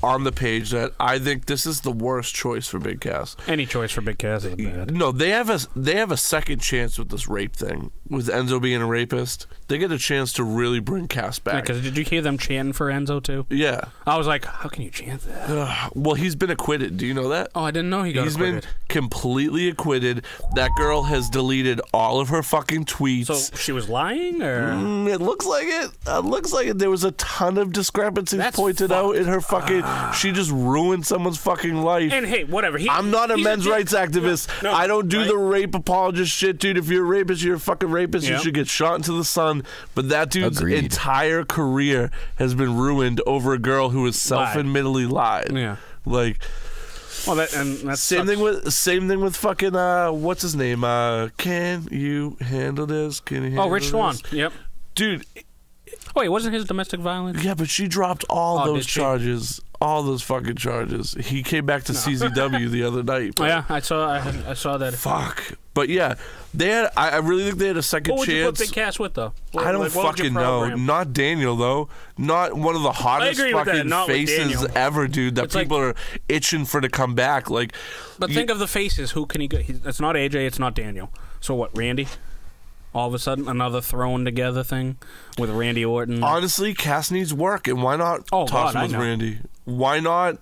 on the page that I think this is the worst choice for Big Cass. Any choice for Big Cass is bad. No, they have a second chance with this rape thing. With Enzo being a rapist, they get a chance to really bring Cass back. Because did you hear them chanting for Enzo too? Yeah. I was like, how can you chant that? Well, he's been acquitted. Do you know that? Oh, I didn't know he got acquitted. He's been completely acquitted. That girl has deleted all of her fucking tweets. So she was lying, or It looks like it. It looks like it. There was a ton of discrepancies That's pointed out in her fucking. She just ruined someone's fucking life. and hey, whatever. I'm not a men's rights activist. No, I don't do right? the rape apologist shit, dude. If you're a rapist, you're a fucking rapist. You Yep. should get shot into the sun. But that dude's Agreed. entire career has been ruined over a girl who has self-admittedly lied. Yeah. Like. Well, that's Same thing with fucking what's his name? Can you handle this? Can you handle Rich Swann. this? Yep. Dude, Wait, wasn't his domestic violence? yeah, but she dropped all Oh, those did she? charges. All those fucking charges. He came back to CZW the other night. Oh, yeah, I saw that. Fuck. But yeah, they had. I really think they had a second What would you put chance. Big Cass with though? I don't Like, what would you fucking know. program? Not Daniel though. Not one of the hottest agree with that, fucking not with faces Daniel. ever, dude. That It's like- people are itching for to come back. Like, But you- think of the faces. Who can he go? It's not AJ. It's not Daniel. So what? Randy? All of a sudden, another thrown together thing with Randy Orton. honestly, Cass needs work, and why not Oh, toss God, him I with know. Randy? Why not?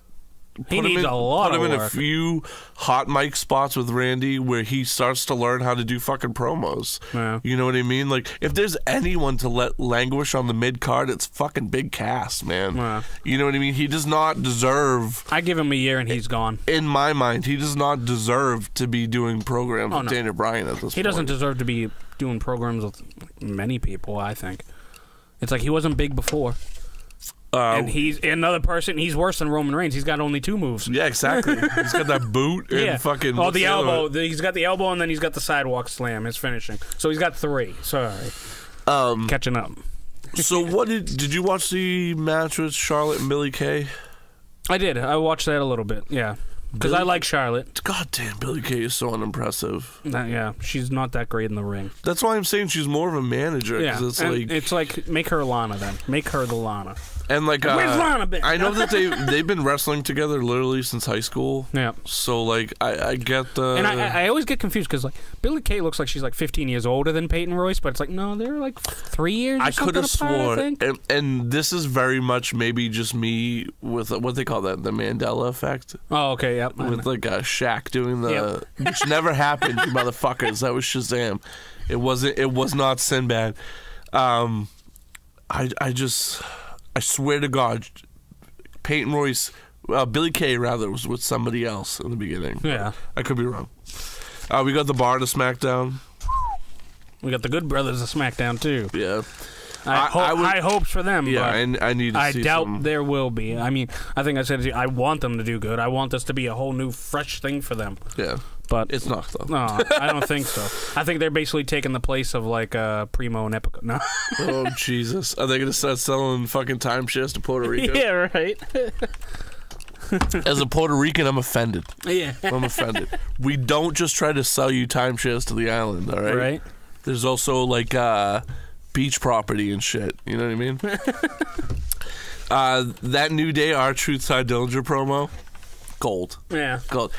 He Put him needs in, a lot Put him of in a work. few hot mic spots with Randy where he starts to learn how to do fucking promos. Yeah. You know what I mean? Like, if there's anyone to let languish on the mid card, it's fucking Big Cass, man. Yeah. You know what I mean? He does not deserve, I give him a year and he's gone. in my mind, he does not deserve to be doing programs Oh, with no. Daniel Bryan at this point. He doesn't deserve to be doing programs with many people, I think. It's like he wasn't big before. And he's another person. He's worse than Roman Reigns. He's got only 2 moves. Yeah, exactly. He's got that boot and fucking. Oh, what's the other elbow. one? He's got the elbow, and then he's got the sidewalk slam. His finishing. So he's got 3. Sorry, catching up. So what did you watch the match with Charlotte and Billie Kay? I did. I watched that a little bit. Yeah, because I Billie- like Charlotte. God damn, Billie Kay is so unimpressive. Yeah, she's not that great in the ring. That's why I'm saying she's more of a manager. Yeah, 'Cause and it's like make her Lana then. Make her the Lana. and like Where's Lana been? I know that they've been wrestling together literally since high school. Yeah. So like I get the And I always get confused because like Billie Kay looks like she's like 15 years older than Peyton Royce, but it's like no, they're like 3 years. Or I could something have apart, I sworn, think. and this is very much maybe just me with what they call that, the Mandela effect, Oh, okay, yep. with like Shaq doing the, Yep. which never happened, you motherfuckers. That was Shazam. It was not Sinbad. I swear to God, Peyton Royce, Billie Kay rather, was with somebody else in the beginning. Yeah. I could be wrong. We got the bar to SmackDown. We got the Good Brothers of SmackDown too. Yeah. High hopes for them. Yeah, but and I need to I see doubt some. there will be. I mean, I think I said to you, I want them to do good. I want this to be a whole new, fresh thing for them. Yeah. But It's not, though. no, I don't think so. I think they're basically taking the place of like Primo and Epico. No. Oh, Jesus. Are they going to start selling fucking timeshares to Puerto Rico? Yeah, right. As a Puerto Rican, I'm offended. Yeah. I'm offended. We don't just try to sell you timeshares to the island, all right? Right. There's also, like, beach property and shit. You know what I mean? That New Day, R-Truth, Ty Dillinger promo, gold. Yeah. Gold.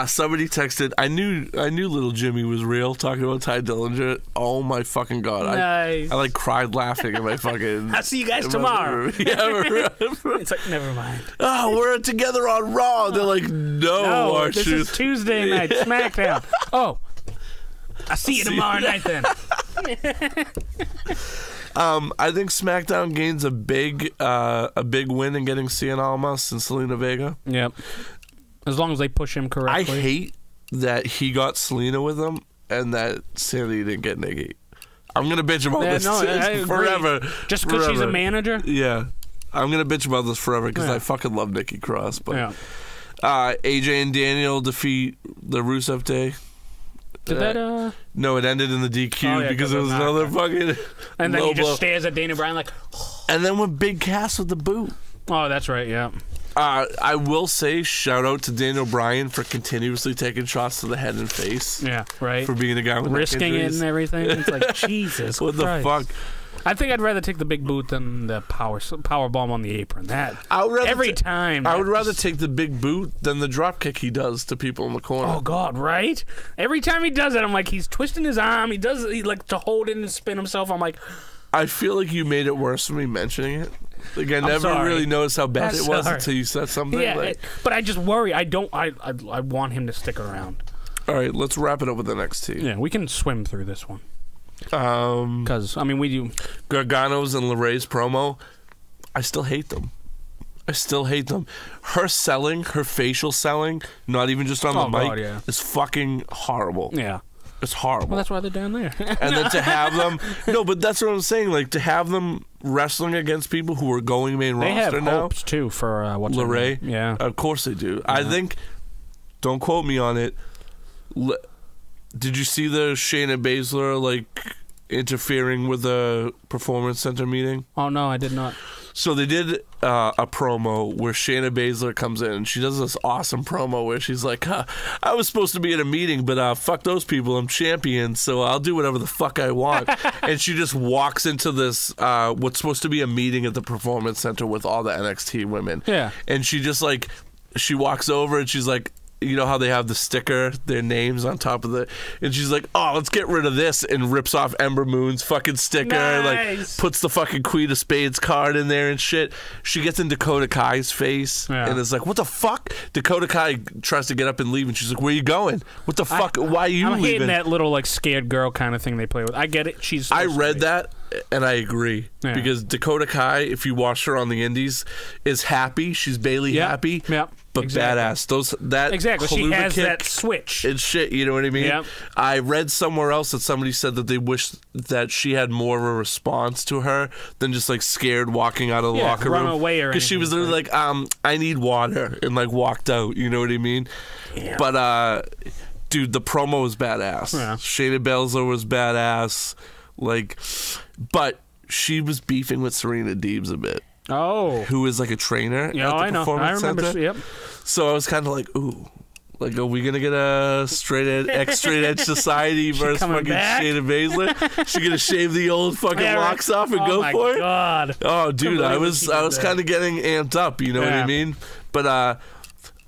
Somebody texted, I knew little Jimmy was real, talking about Ty Dillinger. Oh, my fucking God. Nice. I like, cried laughing at my fucking... I'll see you guys tomorrow. Yeah, It's like, never mind. oh, we're together on Raw. They're like, no, No, this is R-Truth. Tuesday night, SmackDown. Oh, I'll see you tomorrow night then. I think SmackDown gains a big win in getting Cien Almas and Selena Vega. Yep. As long as they push him I correctly. hate that he got Selena with him and that Sandy didn't get Nikki. I'm gonna bitch about this I agree. forever. Just because she's a Forever. manager? Yeah, I'm gonna bitch about this forever because Yeah. I fucking love Nikki Cross. But Yeah. AJ and Daniel defeat the Rusev Day. Did that, No, it ended in the DQ Oh, yeah, because 'cause it of was that. another fucking and then low he just blow. stares at Daniel Bryan like, And then with Big Cass with the boot. oh, that's right, yeah. I will say shout out to Daniel Bryan for continuously taking shots to the head and face. Yeah, right. For being a guy with neck Risking it injuries. and everything. It's like, Jesus What the Christ. fuck? I think I'd rather take the big boot than the power bomb on the apron. Every time. I would rather take the big boot than the drop kick he does to people in the corner. Oh God, right? Every time he does it, I'm like, he's twisting his arm. He like to hold it and spin himself. I'm like, I feel like you made it worse for me mentioning it. Like I never really noticed how bad it was until you said something. Yeah, but I just worry. I want him to stick around. All right, let's wrap it up with NXT. Yeah, we can swim through this one. Because, we do. Gargano's and LeRae's promo, I still hate them. Her selling, her facial selling, not even just on the mic, is fucking horrible. Yeah. It's horrible. Well, that's why they're down there. And then to have them... No, but that's what I'm saying. Like, to have them wrestling against people who are going main roster now... They have hopes, too, for what's LeRae. Yeah. Of course they do. Yeah. I think... Don't quote me on it. Did you see the Shayna Baszler, like, interfering with the Performance Center meeting? Oh, no, I did not. So they did a promo where Shayna Baszler comes in, and she does this awesome promo where she's like, I was supposed to be at a meeting, but fuck those people, I'm champion, so I'll do whatever the fuck I want. And she just walks into this, what's supposed to be a meeting at the Performance Center with all the NXT women. Yeah. And she just, like, she walks over, and she's like, you know how they have the sticker, their names on top of the... And she's like, oh, let's get rid of this, and rips off Ember Moon's fucking sticker. Nice. Like, puts the fucking Queen of Spades card in there and shit. She gets in Dakota Kai's face, and is like, what the fuck? Dakota Kai tries to get up and leave, and she's like, where you going? What the fuck? Why are you leaving? I'm hating that little, like, scared girl kind of thing they play with. I get it. I read that, and I agree. Yeah. Because Dakota Kai, if you watch her on the indies, is happy. She's Bailey happy. Yep. But badass. Exactly. She has that switch. It's shit, you know what I mean? Yep. I read somewhere else that somebody said that they wish that she had more of a response to her than just like scared walking out of the locker room. Run away or anything. Because she was literally like, I need water, and like walked out, you know what I mean? Yeah. But dude, the promo was badass. Yeah. Shayna Baszler was badass. Like, but she was beefing with Serena Deebs a bit. Oh. Who is like a trainer at the Performance Center. I remember, yep. So I was kind of like, ooh. Like, are we going to get a straight edge society versus fucking Shayna Baszler? She going to shave the old fucking locks off and go for it? Oh, my God. Oh, dude, I was kind of getting amped up, you know what I mean? But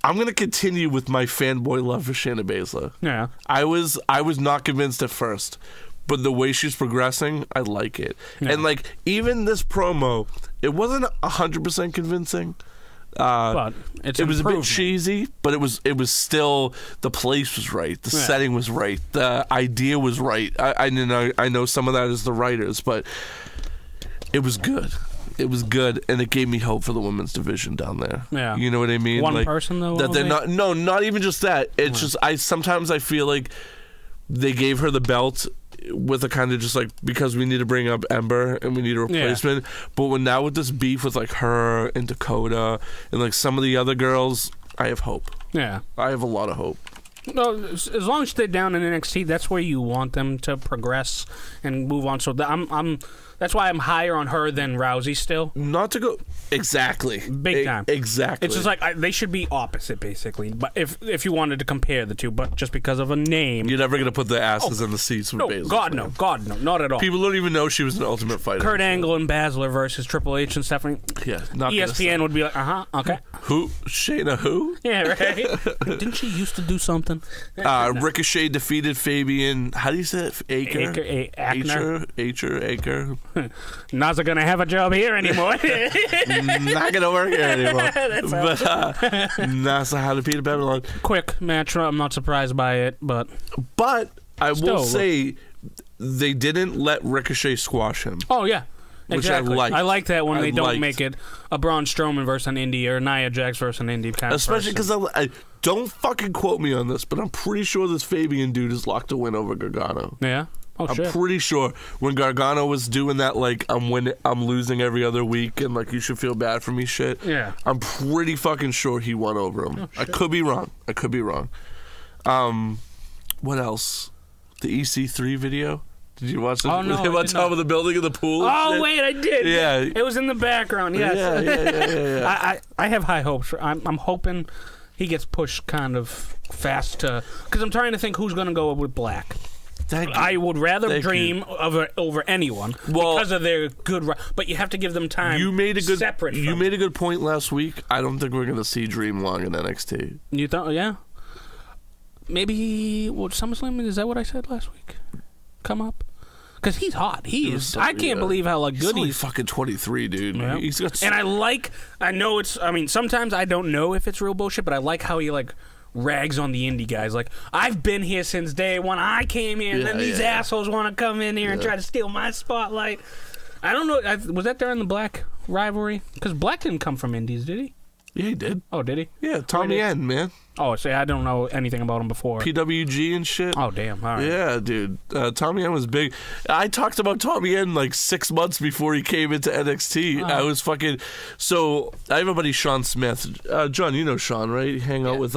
I'm going to continue with my fanboy love for Shayna Baszler. Yeah. I was not convinced at first. But the way she's progressing, I like it. Yeah. And, like, even this promo, it wasn't 100% convincing. But it was a bit cheesy, but it was still, the place was right. The setting was right. The idea was right. I know some of that is the writers, but it was good. It was good, and it gave me hope for the women's division down there. Yeah. You know what I mean? One person, though? That they're not even just that. It's just, sometimes I feel like they gave her the belt with a kind of just like, because we need to bring up Ember and we need a replacement. But now with this beef with like her and Dakota and like some of the other girls, I have hope. Yeah. I have a lot of hope. No, as long as they're down in NXT, that's where you want them to progress and move on. So that's why I'm higher on her than Rousey still. Not to go exactly big time. Exactly. It's just like they should be opposite basically. But if you wanted to compare the two, but just because of a name, you're never gonna put the asses in the seats with no, Baszler. God no, not at all. People don't even know she was an Ultimate Fighter. Kurt Angle and Baszler versus Triple H and Stephanie. Yeah, not ESPN would be like, okay. Who? Shayna? Who? Yeah, right. Didn't she used to do something? Ricochet defeated Fabian. How do you say it? Aker. Not gonna have a job here anymore. Not gonna work here anymore. But Nasa had to beat Babylon. Quick match. I'm not surprised by it, but I will say they didn't let Ricochet squash him. Oh yeah. Exactly. Which I like that when they don't make it a Braun Strowman versus an Indie or Nia Jax versus an Indie kind Especially because I don't fucking quote me on this, but I'm pretty sure this Fabian dude is locked to win over Gargano. Yeah. Oh, I'm pretty sure when Gargano was doing that, like, I'm losing every other week, and like you should feel bad for me shit. Yeah. I'm pretty fucking sure he won over him. I could be wrong. What else? The EC3 video. Did you watch it? Oh, no, they went on top of the building in the pool? Oh, wait, I did. Yeah. It was in the background, yes. Yeah. I have high hopes. I'm hoping he gets pushed kind of fast to... Because I'm trying to think who's going to go with Black. I would rather Dream over anyone because of their good. But you have to give them time. You made a good separate. You made a good point last week. I don't think we're going to see Dream long in NXT. You thought, yeah? Maybe SummerSlam. Is that what I said last week? Come up. Because he's hot. He is. I can't believe how good he's fucking 23, dude. Yeah. He's got. And I know it's. I mean, sometimes I don't know if it's real bullshit, but I like how he rags on the indie guys. Like, I've been here since day one. I came here, and then these assholes want to come in here and try to steal my spotlight. I don't know. Was that during the Black rivalry? Because Black didn't come from indies, did he? Yeah, he did. Oh, did he? Yeah, Tommy N, man. Oh, see, I don't know anything about him before. PWG and shit. Oh, damn. All right. Yeah, dude. Tommy N was big. I talked about Tommy N 6 months before he came into NXT. I was fucking... So, I have a buddy, Sean Smith. John, you know Sean, right? You hang out with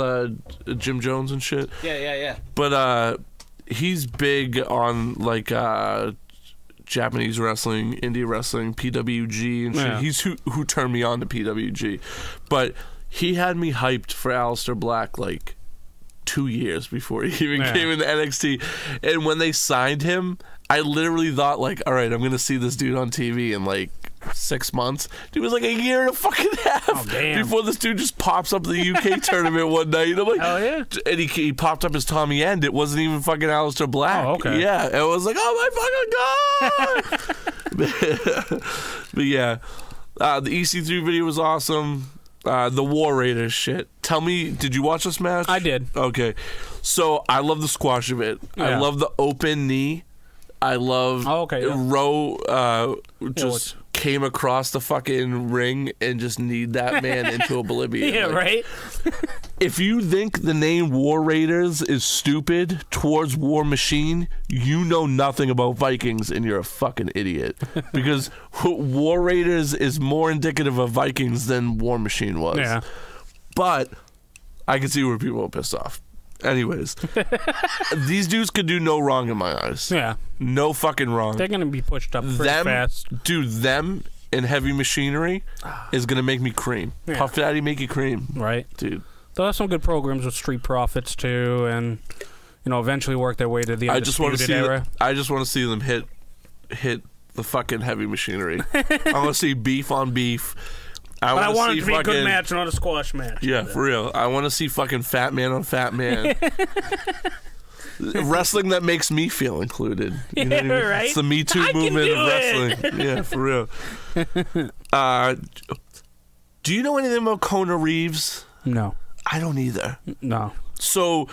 Jim Jones and shit. Yeah. But he's big on, Japanese wrestling, indie wrestling, PWG and shit. Yeah. He's who turned me on to PWG. But he had me hyped for Aleister Black 2 years before he even came into NXT. And when they signed him, I literally thought all right, I'm going to see this dude on TV in 6 months. It was a year and a fucking half before this dude just pops up at the UK tournament one night. And I'm like, hell yeah. And he popped up as Tommy End. It wasn't even fucking Aleister Black. Oh, okay. Yeah. And I was like, oh my fucking God. But yeah, the EC3 video was awesome. The War Raiders shit. Tell me, did you watch this match? I did. Okay. So I love the squash of it. Yeah. I love the open knee. I love Rowe just came across the fucking ring and just kneed that man into oblivion. Yeah, right? If you think the name War Raiders is stupid towards War Machine, you know nothing about Vikings and you're a fucking idiot. Because War Raiders is more indicative of Vikings than War Machine was. Yeah. But I can see where people are pissed off. Anyways, these dudes could do no wrong in my eyes. Yeah. No fucking wrong. They're going to be pushed up pretty fast. Dude, them and Heavy Machinery is going to make me cream. Yeah. Puff Daddy make you cream. Right. Dude. They'll have some good programs with Street Profits, too, and, eventually work their way to the Undisputed Era. I just want to see them hit the fucking Heavy Machinery. I want to see beef on beef. I want it to be a good match, not a squash match. Yeah, for real. I want to see fucking fat man on fat man. Wrestling that makes me feel included. You know what I mean? Right? It's the Me Too movement of wrestling. Yeah, for real. Do you know anything about Kona Reeves? No. I don't either. No. So,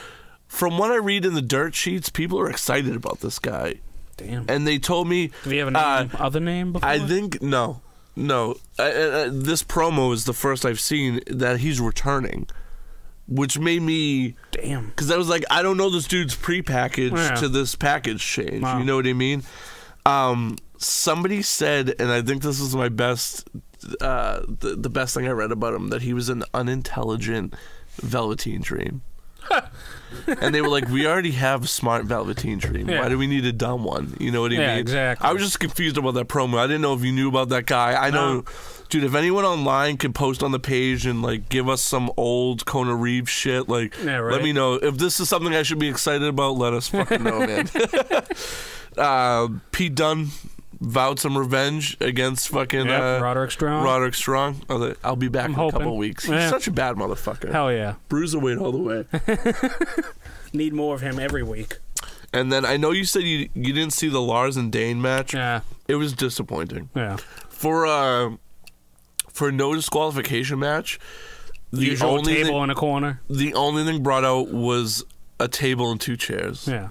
from what I read in the dirt sheets, people are excited about this guy. Damn. And they told me... Do you have an other name before? I think... No. This promo is the first I've seen that he's returning, which made me... Damn. Because I was like, I don't know this dude's prepackaged to this package change. Wow. You know what I mean? Somebody said, and I think this is my best... the best thing I read about him, that he was an unintelligent Velveteen Dream. And they were like, we already have smart Velveteen Dream. Why do we need a dumb one? You know what I mean? Exactly. I was just confused about that promo. I didn't know if you knew about that guy. I know, dude, if anyone online can post on the page and give us some old Kona Reeves shit, let me know. If this is something I should be excited about, let us fucking know, man. Pete Dunne vowed some revenge against fucking Roderick Strong. I'll be back in a couple weeks. He's such a bad motherfucker. Hell yeah. Bruiserweight all the way. Need more of him every week. And then I know you said you didn't see the Lars and Dane match. Yeah. It was disappointing. Yeah. For a no disqualification match, the usual only table in a corner. The only thing brought out was a table and two chairs. Yeah.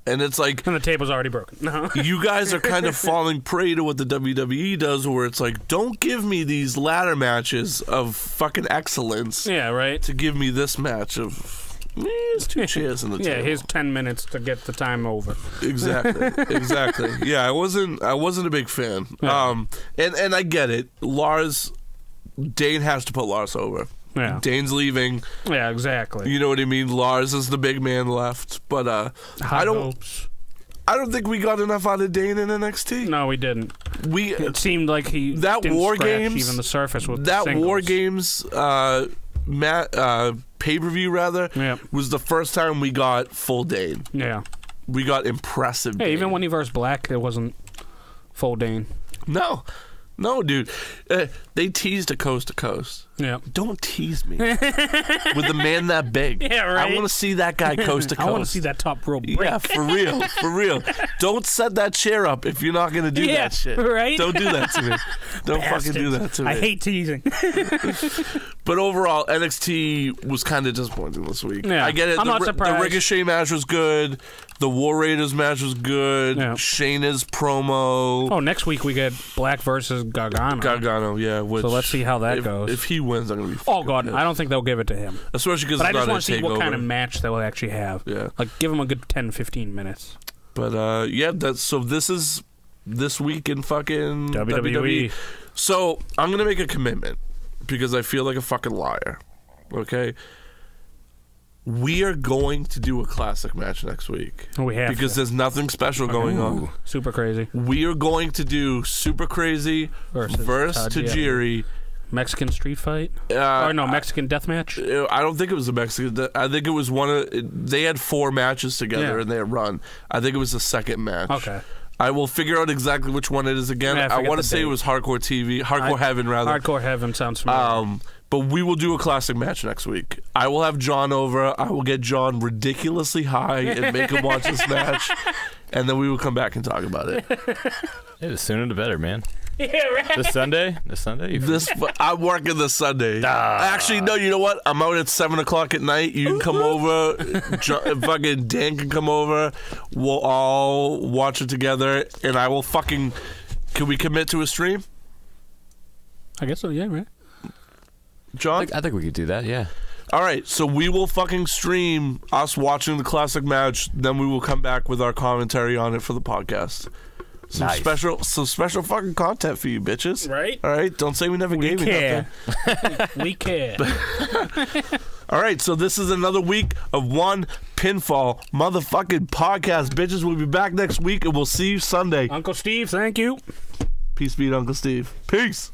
And it's like... And the table's already broken. No. You guys are kind of falling prey to what the WWE does, where it's like, don't give me these ladder matches of fucking excellence. Yeah, right. To give me this match of... Here's two chairs in the table. Yeah, here's 10 minutes to get the time over. Exactly. Yeah, I wasn't a big fan. Yeah. And I get it. Dane has to put Lars over. Yeah. Dane's leaving. Yeah, exactly. You know what I mean? Lars is the big man left. But I don't think we got enough out of Dane in NXT. No, we didn't. It seemed like he didn't War scratch Games, even the surface with that singles. War Games pay-per-view rather was the first time we got full Dane. Yeah. We got impressive. Hey, Dane. even when he versed Black, it wasn't full Dane. No, dude. They teased a coast to coast. Yeah. Don't tease me with a man that big. Yeah, right. I want to see that guy coast to coast. I want to see that top rope break. Yeah, for real. Don't set that chair up if you're not gonna do that shit. Right? Don't do that to me. Don't Bastards. fucking do that to me. I hate teasing. But overall, NXT was kind of disappointing this week. Yeah, I get it. I'm not The surprised. Ricochet match was good. The War Raiders match was good. Yeah. Shayna's promo. Oh, next week we get Black versus Gargano. Gargano, yeah. So let's see how that goes. If he wins, I'm gonna be. Oh God, good. I don't think they'll give it to him. Especially because But I it's just not want to see what takeover. kind of match they will actually have. Yeah. Like give him a good 10-15 minutes. But this is this week in fucking WWE. So I'm gonna make a commitment because I feel like a fucking liar. Okay. We are going to do a classic match next week. We have because to. there's nothing special going on. Super crazy. We are going to do Super Crazy versus Tajiri. Mexican street fight? Mexican death match? I don't think it was a Mexican. I think it was they had 4 matches together and they had run. I think it was the second match. Okay. I will figure out exactly which one it is again. Yeah, I want to say it was Hardcore Heaven rather. Hardcore Heaven sounds familiar. But we will do a classic match next week. I will have John over. I will get John ridiculously high and make him watch this match. And then we will come back and talk about it. Yeah, the sooner the better, man. Yeah, right. This Sunday? I'm working this Sunday. Actually, no, you know what? I'm out at 7 o'clock at night. You can come over. Fucking Dan can come over. We'll all watch it together. And I will fucking... Can we commit to a stream? I guess so, yeah, right? John? I think we could do that, yeah. All right, so we will fucking stream us watching the classic match. Then we will come back with our commentary on it for the podcast. Some special fucking content for you, bitches. Right? All right, don't say we never gave you nothing. We care. All right, so this is another week of one Pinfall motherfucking podcast, bitches. We'll be back next week, and we'll see you Sunday. Uncle Steve, thank you. Peace be to Uncle Steve. Peace.